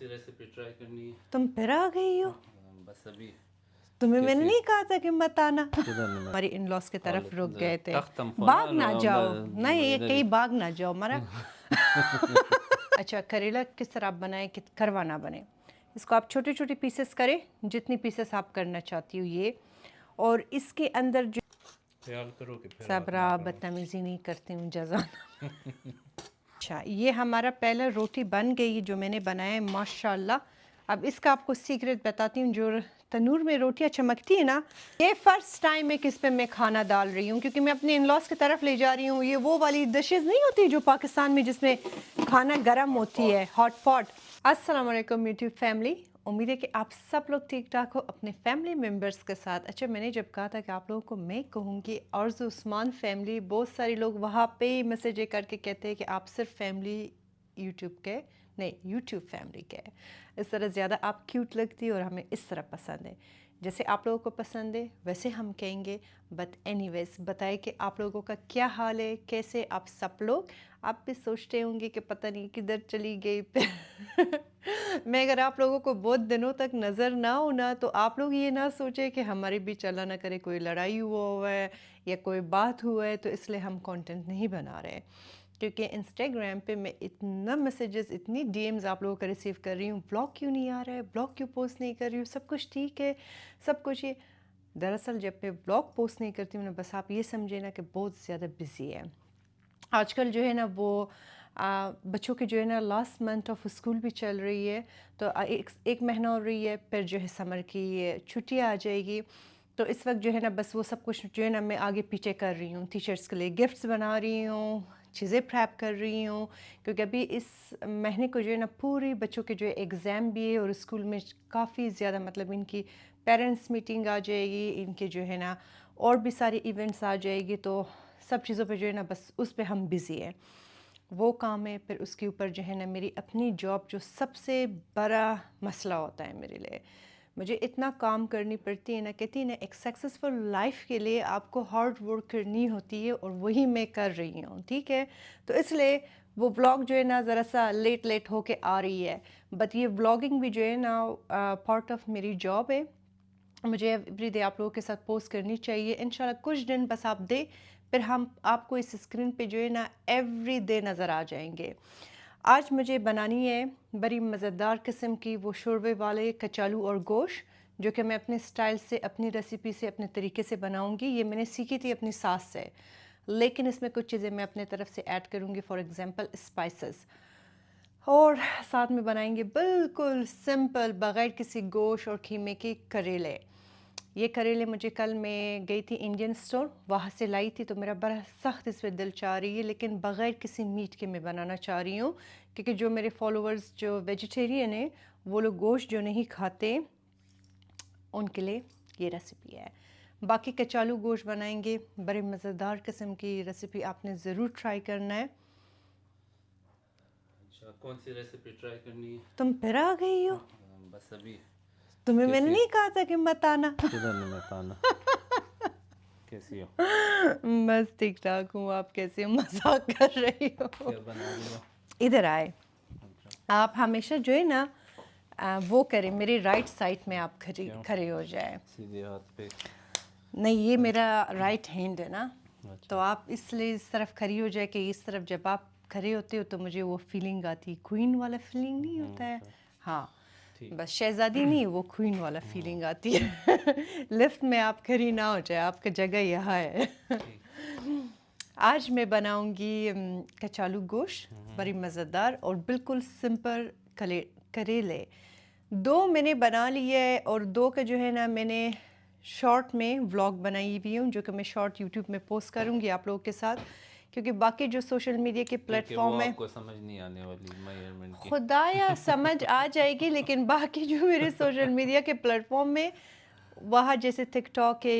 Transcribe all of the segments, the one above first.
सी recipe try करनी है? तुम फिर आ गई हो। बस अभी तुम्हें मैंने कैसी नहीं कहा था कि मत आना। किधर नहीं मैं हमारी इन लॉस की तरफ रुक गए थे। तख्तम भाग ना जाओ, नहीं ये कहीं भाग ना जाओ मरा। अच्छा, करेला किस तरह आप बनाए कि करवा ना बने। इसको आप छोटे छोटे पीसेस करें, जितनी पीसेस आप करना चाहती हो ये। और इसके अंदर जो ख्याल करो कि फिर सबरा बदतमीज़ी नहीं करती हूँ जज़ाना। अच्छा, ये हमारा पहला रोटी बन गई जो मैंने बनाया है माशाल्लाह। अब इसका आपको सीक्रेट बताती हूँ। जो तनूर में रोटियाँ चमकती है ना, ये फर्स्ट टाइम है कि इस पर मैं खाना डाल रही हूँ, क्योंकि मैं अपने इन लॉस की तरफ ले जा रही हूँ। ये वो वाली डिशेस नहीं होती जो पाकिस्तान में जिसमें खाना गर्म होती है, हॉट पॉट। अस्सलाम वालेकुम यूट्यूब फैमिली, उम्मीद है कि आप सब लोग ठीक ठाक हो अपने फैमिली मेम्बर्स के साथ। अच्छा, मैंने जब कहा था कि आप लोगों को मैं कहूँगी अर्ज़ उस्मान फैमिली, बहुत सारे लोग वहाँ पे मैसेज करके कहते हैं कि आप सिर्फ फैमिली यूट्यूब के नहीं, यूट्यूब फैमिली के। इस तरह ज़्यादा आप क्यूट लगती है और हमें इस तरह पसंद है। जैसे आप लोगों को पसंद है वैसे हम कहेंगे। बट एनीवेज, बताए कि आप लोगों का क्या हाल है, कैसे आप सब लोग। आप भी सोचते होंगे कि पता नहीं किधर चली गई मैं अगर आप लोगों को बहुत दिनों तक नज़र ना हो ना, तो आप लोग ये ना सोचे कि हमारे बीच अल्लाह ना करे कोई लड़ाई हुआ है या कोई बात हुआ है, तो इसलिए हम कंटेंट नहीं बना रहे। क्योंकि इंस्टाग्राम पे मैं इतना मैसेजेस, इतनी डीएम्स आप लोगों का रिसीव कर रही हूँ, ब्लॉग क्यों नहीं आ रहा है, ब्लॉग क्यों पोस्ट नहीं कर रही हूँ, सब कुछ ठीक है, सब कुछ ये। दरअसल जब मैं ब्लॉग पोस्ट नहीं करती हूँ ना, बस आप ये समझे ना कि बहुत ज़्यादा बिजी है आजकल। जो है ना वो बच्चों के जो है ना लास्ट मंथ ऑफ स्कूल भी चल रही है, तो एक महीना हो रही है, फिर जो है समर की छुट्टियाँ आ जाएगी। तो इस वक्त जो है ना बस वो सब कुछ जो है ना मैं आगे पीछे कर रही हूँ। टीचर्स के लिए गिफ्ट्स बना रही हूँ, चीज़ें प्रैप कर रही हूँ, क्योंकि अभी इस महीने को जो है ना पूरी बच्चों के जो है एग्ज़ाम भी है, और स्कूल में काफ़ी ज़्यादा मतलब इनकी पेरेंट्स मीटिंग आ जाएगी, इनके जो है ना और भी सारे इवेंट्स आ जाएगी। तो सब चीज़ों पे जो है ना बस उस पे हम बिज़ी है, वो काम है। फिर उसके ऊपर जो है ना मेरी अपनी जॉब, जो सबसे बड़ा मसला होता है मेरे लिए। मुझे इतना काम करनी पड़ती है ना, कहती है ना एक सक्सेसफुल लाइफ के लिए आपको हार्ड वर्क करनी होती है, और वही मैं कर रही हूँ, ठीक है। तो इसलिए वो ब्लॉग जो है ना ज़रा सा लेट होके आ रही है। बट ये ब्लॉगिंग भी जो है ना पार्ट ऑफ मेरी जॉब है। मुझे एवरी डे आप लोगों के साथ पोस्ट करनी चाहिए। इंशाल्लाह कुछ दिन बस आप दे, फिर हम आपको इस स्क्रीन पे जो है ना एवरी डे नज़र आ जाएंगे। आज मुझे बनानी है बड़ी मज़ेदार किस्म की वो शोरबे वाले कचालू और गोश्त, जो कि मैं अपने स्टाइल से, अपनी रेसिपी से, अपने तरीके से बनाऊंगी। ये मैंने सीखी थी अपनी सास से, लेकिन इसमें कुछ चीज़ें मैं अपने तरफ से ऐड करूँगी, फॉर एग्ज़ाम्पल स्पाइसेस। और साथ में बनाएंगे बिल्कुल सिंपल, बग़ैर किसी गोश्त और कीमे के करेले। ये करेले मुझे कल मैं गई थी इंडियन स्टोर, वहाँ से लाई थी, तो मेरा बड़ा सख्त इस पर दिल चाह रही है, लेकिन बग़ैर किसी मीट के मैं बनाना चाह रही हूँ। क्योंकि जो मेरे फॉलोअर्स जो वेजिटेरियन हैं, वो लोग गोश्त जो नहीं खाते, उनके लिए ये रेसिपी है। बाकी कचालू गोश्त बनाएंगे, बड़े मज़ेदार किस्म की रेसिपी, आपने ज़रूर ट्राई करना है। अच्छा, कौन सी रेसिपी ट्राई करनी है? तुम फिर आ गई हो। बस अभी तुम्हें मैंने कैसी नहीं कहा था कि मत आना। किधर नहीं मैं आना कैसी हो? बस ठीक ठाक हूँ, आप कैसे हो? मजाक कर रही हो। क्या बना रही हो? इधर आए। अच्छा, आप हमेशा जो है ना वो करें, मेरे राइट साइड में आप क्यों? खड़े हो जाए। सीधे हाथ पे। नहीं, ये मेरा राइट हैंड है ना, तो अच्छा, आप इसलिए इस तरफ खड़ी हो जाए कि इस तरफ जब आप खड़े होते हो तो मुझे वो फीलिंग आती, क्वीन वाला फीलिंग नहीं होता है। अच्छा, हाँ, ठीक। बस शहजादी नहीं, वो क्वीन वाला फीलिंग आती है। लिफ्ट में आप खड़ी ना हो जाए, आपका जगह यहाँ है। ठीक। आज मैं बनाऊंगी कचालू गोश्त, बड़ी मज़ेदार और बिल्कुल सिंपल करेले। दो मैंने बना लिए है, और दो का जो है ना मैंने शॉर्ट में व्लॉग बनाई हुई हूँ, जो कि मैं शॉर्ट यूट्यूब में पोस्ट करूँगी आप लोगों के साथ। क्योंकि बाकी जो सोशल मीडिया के क्योंकि वो प्लेटफॉर्म है, आपको समझ नहीं आने वाली मेजरमेंट की। खुदाया समझ आ जाएगी, लेकिन बाकी जो मेरे सोशल मीडिया के प्लेटफॉर्म में, वहाँ जैसे टिकटॉक है,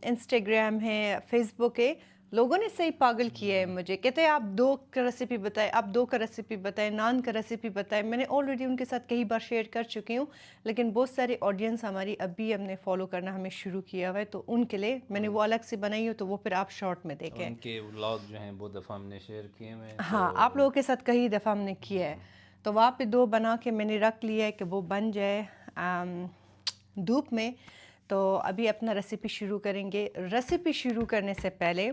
इंस्टाग्राम है, फेसबुक है, लोगों ने सही पागल किया है मुझे। कहते हैं आप दो का रेसिपी बताएं, आप दो का रेसिपी बताएं, नान का रेसिपी बताएं। मैंने ऑलरेडी उनके साथ कई बार शेयर कर चुकी हूँ, लेकिन बहुत सारे ऑडियंस हमारी अभी हमने फॉलो करना हमें शुरू किया हुआ है, तो उनके लिए मैंने वो अलग से बनाई हो, तो वो फिर आप शॉर्ट में देखें। उनके व्लॉग जो हैं बहुत दफ़ा हमने शेयर किए हैं, हाँ, तो आप लोगों के साथ कई दफ़ा हमने किया है। तो वहाँ पे 2 बना के मैंने रख लिया है कि वो बन जाए धूप में। तो अभी अपना रेसिपी शुरू करेंगे। रेसिपी शुरू करने से पहले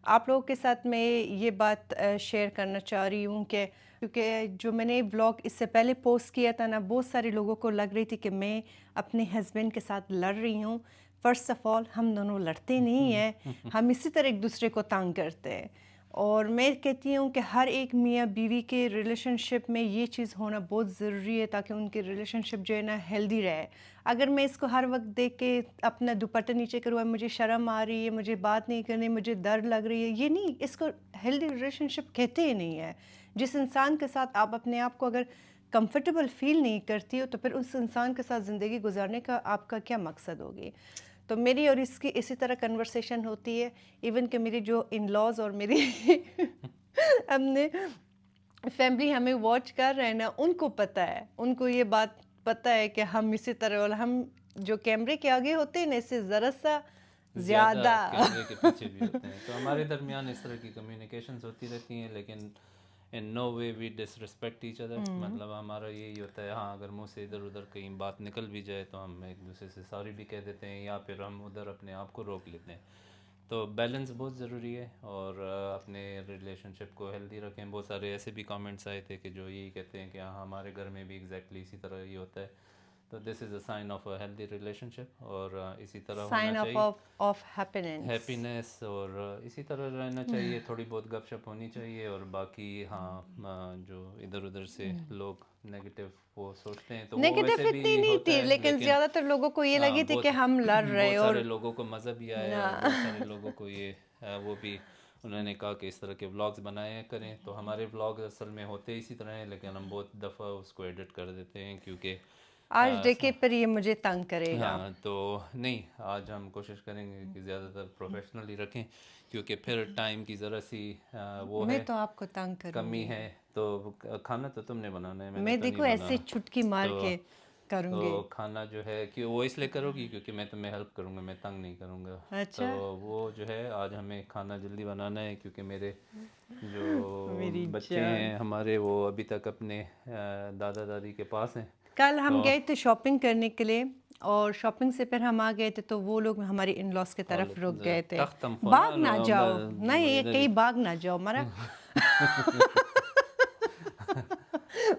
आप लोगों के साथ मैं ये बात शेयर करना चाह रही हूँ कि क्योंकि जो मैंने व्लॉग इससे पहले पोस्ट किया था ना, बहुत सारे लोगों को लग रही थी कि मैं अपने हस्बैंड के साथ लड़ रही हूँ। फ़र्स्ट ऑफ़ ऑल हम दोनों लड़ते नहीं हैं, हम इसी तरह एक दूसरे को तंग करते हैं। और मैं कहती हूँ कि हर एक मियाँ बीवी के रिलेशनशिप में ये चीज़ होना बहुत ज़रूरी है ताकि उनके रिलेशनशिप जो है ना हेल्दी रहे। अगर मैं इसको हर वक्त देख के अपना दुपट्टा नीचे करूँ, मुझे शर्म आ रही है, मुझे बात नहीं करनी, मुझे डर लग रही है, ये नहीं, इसको हेल्दी रिलेशनशिप कहते ही नहीं है। जिस इंसान के साथ आप अपने आप को अगर कंफर्टेबल फील नहीं करती हो तो फिर उस इंसान के साथ ज़िंदगी गुजारने का आपका क्या मकसद होगी। तो मेरी और इसकी इसी तरह कन्वर्सेशन होती है। इवन कि मेरी जो इन लॉज और मेरी हमने फैमिली हमें वॉच कर रहे हैं ना, उनको पता है, उनको ये बात पता है कि हम इसी तरह, और हम जो कैमरे के आगे होते हैं ना इससे ज़रा सा ज़्यादा कैमरे के पीछे भी होते हैं। तो हमारे दरमियान इस तरह की कम्युनिकेशंस होती रहती हैं, लेकिन in no way we disrespect each other. मतलब हमारा यही होता है, हाँ अगर मुंह से इधर उधर कहीं बात निकल भी जाए तो हम एक दूसरे से सॉरी भी कह देते हैं, या फिर हम उधर अपने आप को रोक लेते हैं। तो बैलेंस बहुत ज़रूरी है, और अपने रिलेशनशिप को हेल्दी रखें। बहुत सारे ऐसे भी कमेंट्स आए थे कि जो यही कहते हैं कि हाँ हमारे घर में भी एग्जैक्टली इसी तरह ही होता है। तो this is a sign of a healthy relationship, और इसी तरह होना साइन चाहिए। ऑफ हैप्पीनेस, और इसी तरह रहना चाहिए। थोड़ी बहुत गपशप होनी चाहिए, और बाकी हाँ जो इधर उधर से लोग नेगेटिव वो सोचते हैं तो वो नेगेटिव वैसे भी इतनी नहीं होता थी, है, लेकिन लेकिन ज़्यादातर लोगों को ये हाँ लगी थी कि बहुत हम लड़ रहे। बहुत सारे और लोगों को मज़ा भी आया, ना और बहुत सारे लोगों को ये वो भी उन्होंने कहा कि इस तरह के व्लॉग्स बनाया करें। तो हमारे व्लॉग असल में होते इसी तरह हैं, लेकिन हम बहुत दफ़ा उसको एडिट कर देते हैं क्योंकि आज देखे पर ये मुझे तंग करेगा। हाँ तो नहीं, आज हम कोशिश करेंगे कि ज़्यादातर प्रोफेशनल ही रखें, क्योंकि फिर टाइम की ज़रा सी वो मैं है, तो आपको तंग कमी करूँगी। है। तो खाना तो तुमने बनाना है, मैंने मैं तो नहीं देखो ऐसे बनाना। चुटकी मार तो के करूँगी। खाना जो है कि वो इसलिए करोगी क्योंकि मैं तुम्हें हेल्प करूँगा, मैं तंग नहीं करूँगा। तो अच्छा, वो जो है आज हमें खाना जल्दी बनाना है, क्योंकि मेरे जो मेरी बच्चे जान। हैं हमारे वो अभी तक अपने दादा दादी के पास हैं। कल हम तो गए थे शॉपिंग करने के लिए, और शॉपिंग से फिर हम आ गए थे तो वो लोग हमारे इन लॉज की तरफ रुक गए थे। तख्तम भाग ना जाओ, नहीं ये इधर कहीं भाग ना जाओ मरा।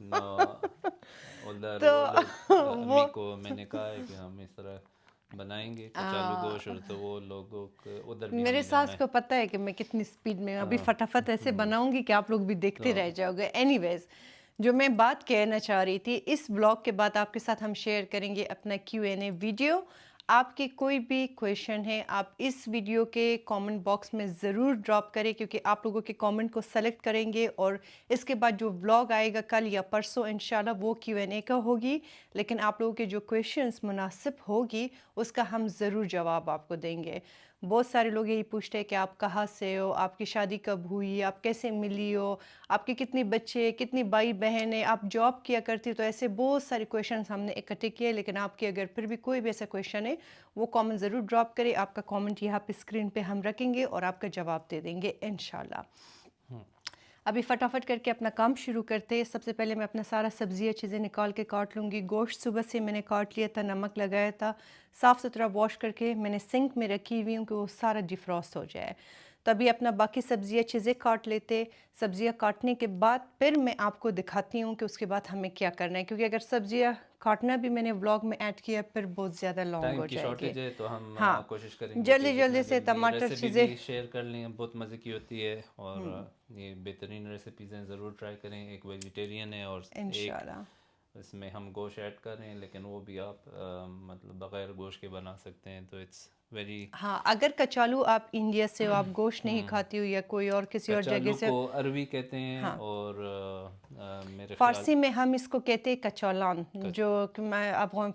नो उधर तो वो लोग वो अम्मी को मैंने कहा है कि हम इस तरह बनाएंगे कचालू गोश्त, और तो वो लोगों को उधर भी मेरे हमें जाना सास है। को पता है कि मैं कितनी स्पीड में अभी हाँ, फटाफट ऐसे बनाऊंगी कि आप लोग भी देखते तो रह जाओगे। एनीवेज, जो मैं बात कहना चाह रही थी, इस ब्लॉग के बाद आपके साथ हम शेयर करेंगे अपना Q&A वीडियो। आपके कोई भी क्वेश्चन है आप इस वीडियो के कमेंट बॉक्स में ज़रूर ड्रॉप करें, क्योंकि आप लोगों के कमेंट को सेलेक्ट करेंगे और इसके बाद जो व्लॉग आएगा कल या परसों इंशाल्लाह वो Q&A का होगी। लेकिन आप लोगों के जो क्वेश्चंस मुनासिब होगी उसका हम ज़रूर जवाब आपको देंगे। बहुत सारे लोग यही पूछते हैं कि आप कहाँ से हो, आपकी शादी कब हुई, आप कैसे मिली हो, आपके कितने बच्चे, कितनी भाई बहन है, आप जॉब किया करती हो। तो ऐसे बहुत सारे क्वेश्चंस हमने इकट्ठे किए। लेकिन आपके अगर फिर भी कोई भी ऐसा क्वेश्चन है वो कमेंट ज़रूर ड्रॉप करें। आपका कमेंट यहाँ पे स्क्रीन पे हम रखेंगे और आपका जवाब दे देंगे इंशाल्लाह। अभी फटाफट करके अपना काम शुरू करते हैं। सबसे पहले मैं अपना सारा सब्जियाँ चीज़ें निकाल के काट लूँगी। गोश्त सुबह से मैंने काट लिया था, नमक लगाया था, साफ़ सुथरा वॉश करके मैंने सिंक में रखी हुई हूँ कि वो सारा डिफ्रॉस्ट हो जाए। तभी अपना बाकी सब्जियाँ चीज़ें काट लेते। सब्जियाँ काटने के बाद फिर मैं आपको दिखाती हूँ कि उसके बाद हमें क्या करना है, क्योंकि अगर सब्जियाँ काटना भी मैंने व्लॉग में ऐड किया फिर बहुत ज़्यादा लॉन्ग टाइम हो की जाएगी। शॉर्टेज है, तो हम हाँ, कोशिश करेंगे कि जल्दी जितना जल्दी से जल्दी टमाटर रेसिपी चीज़ें भी शेयर कर लें। बहुत मज़े की होती है, और ये बेहतरीन रेसिपीज़ हैं, ज़रूर ट्राई करें। एक वेजिटेरियन है और एक इंशाल्लाह। इसमें हम गोश्त ऐड कर रहे हैं, लेकिन वो भी आप मतलब बग़ैर गोश्त के बना सकते हैं। तो इट्स वेरी हाँ, अगर कचालू आप इंडिया से हो, आप गोश्त नहीं खाती हो या कोई और किसी और जगह कचालू से, को अरवी कहते हैं, हाँ, और मेरे ख्याल फ़ारसी में हम इसको कहते हैं कचालान। कच, जो कि मैं अफगान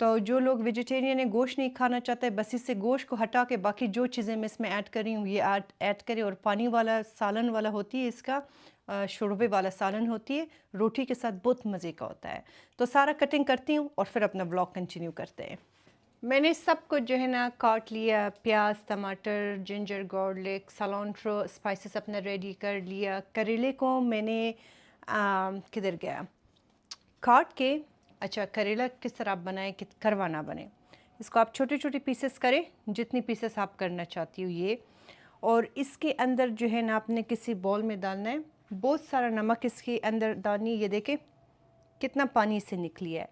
तो जो लोग वेजिटेरियन है, गोश्त नहीं खाना चाहते, बस इससे गोश्त को हटा के बाकी जो चीज़ें मैं इसमें ऐड कर रही हूँ ये ऐड करें। और पानी वाला सालन वाला होती है इसका, शोरबे वाला सालन होती है, रोटी के साथ बहुत मज़े का होता है। तो सारा कटिंग करती हूँ और फिर अपना ब्लॉग कंटिन्यू करते हैं। मैंने सब कुछ जो है ना काट लिया, प्याज, टमाटर, जिंजर, गार्लिक, सलांट्रो, स्पाइसेस अपना रेडी कर लिया। करेले को मैंने किधर गया काट के। अच्छा, करेला किस तरह आप बनाएं कि करवा ना बने, इसको आप छोटे छोटे पीसेस करें, जितनी पीसेस आप करना चाहती हो ये। और इसके अंदर जो है ना आपने किसी बॉल में डालना है, बहुत सारा नमक इसके अंदर डालनी। ये देखें कितना पानी से निकली है।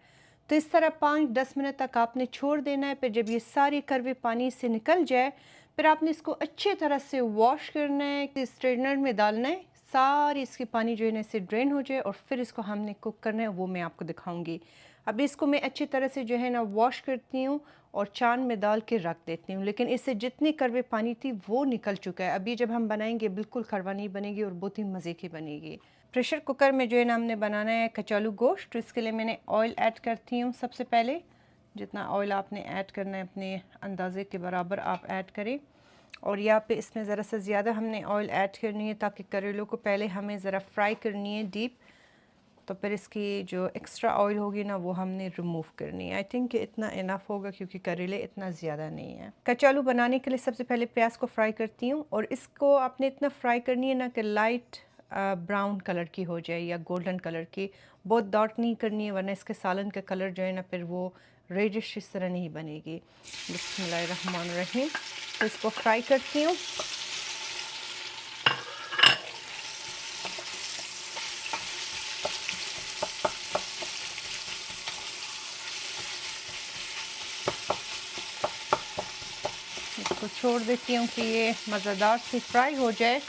तो इस तरह 5-10 मिनट तक आपने छोड़ देना है। फिर जब ये सारी करवे पानी से निकल जाए, फिर आपने इसको अच्छे तरह से वॉश करना है, स्ट्रेनर में डालना है, सारी इसकी पानी जो है ना इससे ड्रेन हो जाए। और फिर इसको हमने कुक करना है, वो मैं आपको दिखाऊंगी। अब इसको मैं अच्छी तरह से जो है ना वॉश करती हूँ और चान में डाल के रख देती हूँ। लेकिन इससे जितनी करवे पानी थी वो निकल चुका है। अभी जब हम बनाएंगे बिल्कुल करवा नहीं बनेगी और बहुत ही मज़े की बनेगी। प्रेशर कुकर में जो है ना हमने बनाना है कचालू गोश्त। तो इसके लिए मैंने ऑयल ऐड करती हूँ। सबसे पहले जितना ऑयल आपने ऐड करना है अपने अंदाज़े के बराबर आप ऐड करें। और यहाँ पे इसमें ज़रा सा ज़्यादा हमने ऑयल ऐड करनी है ताकि करेलों को पहले हमें ज़रा फ्राई करनी है डीप। तो फिर इसकी जो एक्स्ट्रा ऑयल होगी ना वो हमने रिमूव करनी है। आई थिंक इतना इनफ होगा क्योंकि करेले इतना ज़्यादा नहीं है। कचालू बनाने के लिए सबसे पहले प्याज को फ्राई करती हूँ। और इसको आपने इतना फ्राई करनी है ना कि लाइट ब्राउन कलर की हो जाए या गोल्डन कलर की, बहुत डार्क नहीं करनी है, वरना इसके सालन का कलर जो है ना फिर वो रेडिश इस तरह नहीं बनेगी। बिस्मिल्लाहिर्रहमानिर्रहीम। तो इसको फ्राई करती हूँ। इसको छोड़ देती हूँ कि ये मज़ेदार सी फ्राई हो जाए।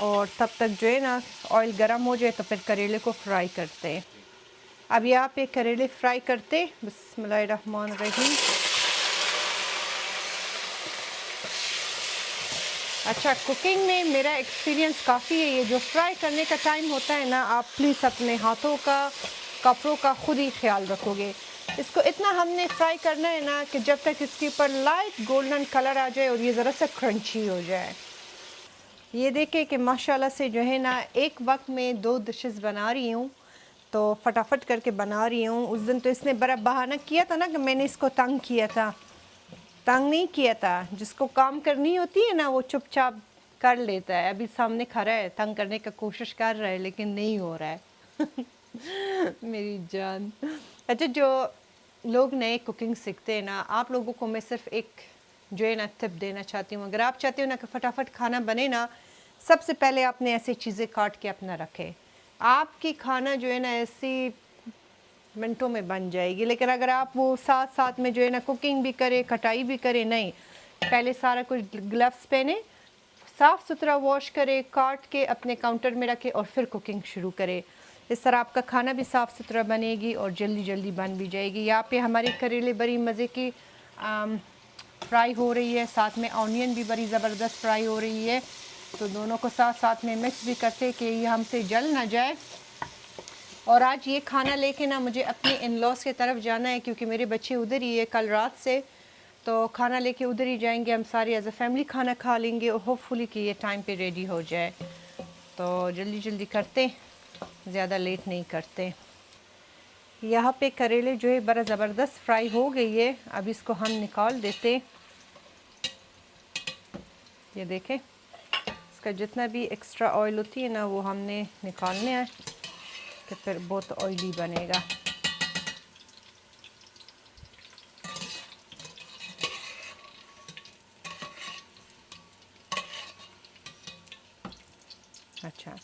और तब तक जो है ना ऑयल गर्म हो जाए तो फिर करेले को फ्राई करते हैं। अब यहाँ पे करेले फ्राई करते। बिस्मिल्लाहिर्रहमानिर्रहीम। अच्छा, कुकिंग में मेरा एक्सपीरियंस काफ़ी है। ये जो फ्राई करने का टाइम होता है ना, आप प्लीज़ अपने हाथों का, कपड़ों का खुद ही ख्याल रखोगे। इसको इतना हमने फ्राई करना है ना कि जब तक इसके ऊपर लाइट गोल्डन कलर आ जाए और ये ज़रा सा क्रंची हो जाए। ये देखें कि माशाल्लाह से जो है ना एक वक्त में 2 डिशेस बना रही हूँ, तो फटाफट करके बना रही हूँ। उस दिन तो इसने बड़ा बहाना किया था ना कि मैंने इसको तंग किया था। तंग नहीं किया था, जिसको काम करनी होती है ना वो चुपचाप कर लेता है। अभी सामने खड़ा है, तंग करने का कोशिश कर रहा है लेकिन नहीं हो रहा है। मेरी जान। अच्छा, जो लोग नए कुकिंग सीखते हैं ना, आप लोगों को मैं सिर्फ एक जो है ना टिप देना चाहती हूँ। अगर आप चाहते हो ना कि फटाफट खाना बने ना, सबसे पहले आपने ऐसी चीज़ें काट के अपना रखें। आपकी खाना जो है ना ऐसी मिनटों में बन जाएगी। लेकिन अगर आप वो साथ साथ में जो है ना कुकिंग भी करें, कटाई भी करें, नहीं, पहले सारा कुछ ग्लव्स पहने, साफ़ सुथरा वॉश करें, काट के अपने काउंटर में रखें और फिर कुकिंग शुरू करें। इस तरह आपका खाना भी साफ़ सुथरा बनेगी और जल्दी जल्दी बन भी जाएगी। यहाँ पे हमारी करेले बड़ी मज़े की फ्राई हो रही है, साथ में ऑनियन भी बड़ी ज़बरदस्त फ्राई हो रही है। तो दोनों को साथ साथ में मिक्स भी करते कि ये हमसे जल ना जाए। और आज ये खाना लेके ना मुझे अपने इन लॉस की तरफ जाना है क्योंकि मेरे बच्चे उधर ही है कल रात से। तो खाना लेके उधर ही जाएंगे, हम सारे एज अ फैमिली खाना खा लेंगे और होपफुली कि ये टाइम पे रेडी हो जाए। तो जल्दी जल्दी करते, ज़्यादा लेट नहीं करते। यहाँ पे करेले जो है बड़ा ज़बरदस्त फ्राई हो गई है। अब इसको हम निकाल देते। ये देखें, इसका जितना भी एक्स्ट्रा ऑयल होती है ना वो हमने निकालने है कि फिर बहुत ऑयली बनेगा। अच्छा,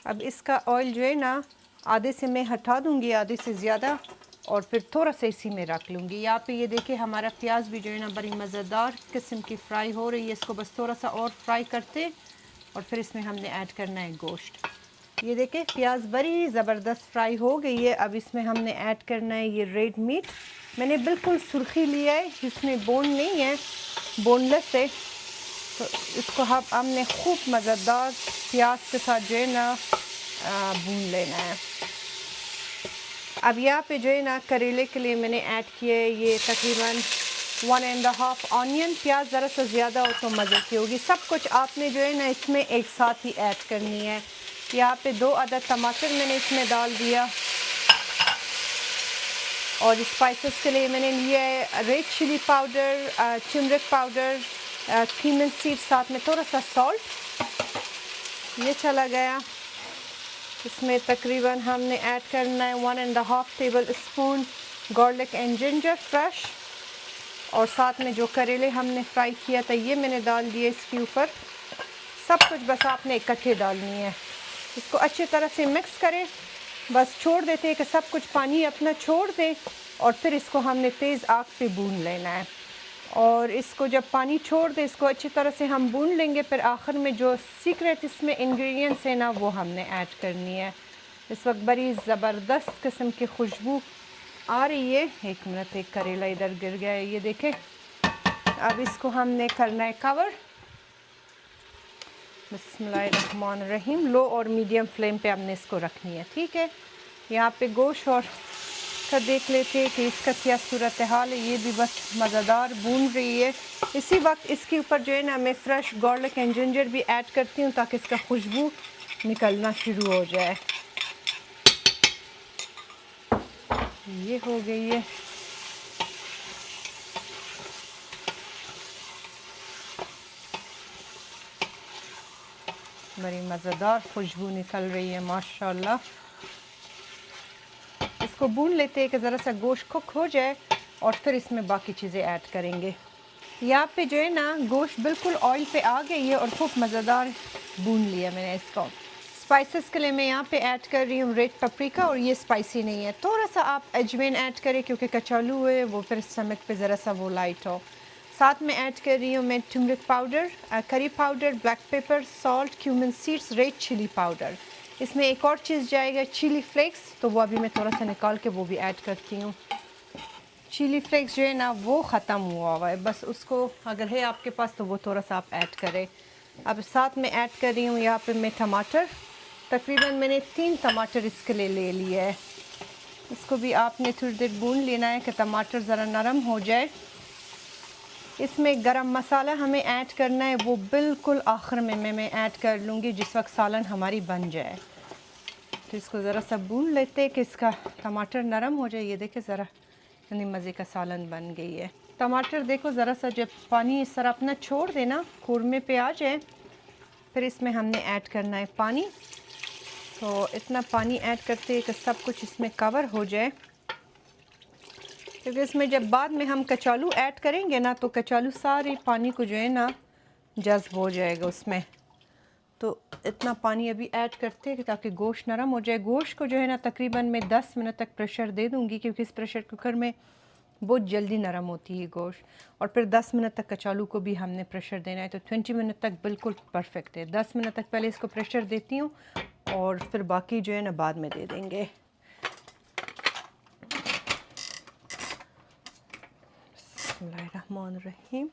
अब इसका ऑयल जो है ना आधे से मैं हटा दूंगी, आधे से ज़्यादा, और फिर थोड़ा सा इसी में रख लूँगी। यहाँ पे ये देखिए हमारा प्याज भी जो है ना बड़ी मज़ेदार किस्म की फ्राई हो रही है। इसको बस थोड़ा सा और फ्राई करते और फिर इसमें हमने ऐड करना है गोश्त। ये देखें प्याज बड़ी ज़बरदस्त फ्राई हो गई है। अब इसमें हमने ऐड करना है ये रेड मीट। मैंने बिल्कुल सुर्खी लिया है, इसमें बोन नहीं है, बोनलेस है। तो इसको हमने खूब मज़ेदार प्याज के साथ जो है ना भून लेना है। अब यहाँ पे जो है ना करेले के लिए मैंने ऐड किया है ये तकरीबन 1.5 ऑनियन। प्याज ज़रा सा ज़्यादा हो तो मज़े की होगी। सब कुछ आपने जो है ना इसमें एक साथ ही ऐड करनी है। यहाँ पे 2 अदद टमाटर मैंने इसमें डाल दिया। और स्पाइसेस के लिए मैंने लिया है red chilli powder, turmeric powder, cumin seed, साथ में थोड़ा सा सॉल्ट। ये चला गया। इसमें तकरीबन हमने ऐड करना है 1.5 table spoon garlic and ginger fresh. और साथ में जो करेले हमने फ्राई किया था ये मैंने डाल दिए इसके ऊपर। सब कुछ बस आपने इकट्ठे डालनी है। इसको अच्छी तरह से मिक्स करें, बस छोड़ देते हैं कि सब कुछ पानी अपना छोड़ दे। और फिर इसको हमने तेज़ आग पे भून लेना है। और इसको जब पानी छोड़ दे इसको अच्छी तरह से हम भून लेंगे। फिर आखिर में जो सीक्रेट इसमें इंग्रेडिएंट्स है ना वो हमने ऐड करनी है। इस वक्त बड़ी ज़बरदस्त किस्म की खुशबू आ रही है। एक मिनट, एक करेला इधर गिर गया है, ये देखें। अब इसको हमने करना है कवर। बिस्मिल्लाहिर्रहमानिर्रहीम। लो और मीडियम फ्लेम पे हमने इसको रखनी है, ठीक है। यहाँ पे गोश्त और का देख लेते हैं कि इसका क्या सूरत हाल है। ये भी बस मज़ेदार भून रही है। इसी वक्त इसके ऊपर जो है ना मैं फ्रेश गार्लिक एंड जिंजर भी ऐड करती हूँ ताकि इसका खुशबू निकलना शुरू हो जाए। ये हो गई है। बड़ी मज़ेदार खुशबू निकल रही है माशाल्लाह। इसको भून लेते हैं कि ज़रा सा गोश्त कुक हो जाए और फिर इसमें बाकी चीज़ें ऐड करेंगे। यहाँ पे जो है ना गोश्त बिल्कुल ऑयल पे आ गई है और खूब मज़ेदार भून लिया मैंने इसको। स्पाइसेस के लिए मैं यहाँ पे ऐड कर रही हूँ रेड पेपरिका, और ये स्पाइसी नहीं है। थोड़ा सा आप अजवाइन ऐड करें क्योंकि कचालू है वो फिर स्टमक पे ज़रा सा वो लाइट हो। साथ में ऐड कर रही हूँ मैं turmeric powder, curry powder, black pepper, salt, cumin seeds, red chilli powder. इसमें एक और चीज़ जाएगा चिली फ्लेक्स, तो वो अभी मैं थोड़ा सा निकाल के वो भी ऐड करती हूँ। चिली फ्लेक्स जो है ना वो ख़त्म हुआ है, बस उसको अगर है आपके पास तो वो थोड़ा सा आप ऐड करें। अब साथ में ऐड कर रही हूँ यहाँ पे मैं टमाटर। तकरीबन मैंने 3 टमाटर इसके लिए ले लिया है। इसको भी आपने थोड़ी देर भून लेना है कि टमाटर ज़रा नरम हो जाए। इसमें गरम मसाला हमें ऐड करना है, वो बिल्कुल आखिर में मैं ऐड कर लूँगी जिस वक्त सालन हमारी बन जाए। तो इसको ज़रा सा भून लेते हैं कि इसका टमाटर नरम हो जाए। ये देखें ज़रा इतनी मज़े का सालन बन गई है। टमाटर देखो ज़रा सा जब पानी इस तरह अपना छोड़ देना कूरमे पे आ जाए, फिर इसमें हमने ऐड करना है पानी। तो इतना पानी ऐड करते हैं कि सब कुछ इसमें कवर हो जाए, क्योंकि इसमें जब बाद में हम कचालू ऐड करेंगे ना तो कचालू सारे पानी को जो है ना जज़्ब हो जाएगा उसमें। तो इतना पानी अभी ऐड करते हैं ताकि गोश्त नरम हो जाए। गोश्त को जो है ना तकरीबन मैं 10 मिनट तक प्रेशर दे दूंगी, क्योंकि इस प्रेशर कुकर में बहुत जल्दी नरम होती है गोश्त। और फिर 10 मिनट तक कचालू को भी हमने प्रेशर देना है, तो 20 मिनट तक बिल्कुल परफेक्ट है। 10 मिनट तक पहले इसको प्रेशर देती हूँ और फिर बाकी जो है ना बाद में दे देंगे। बिस्मिल्लाहिर्रहमानिर्रहीम।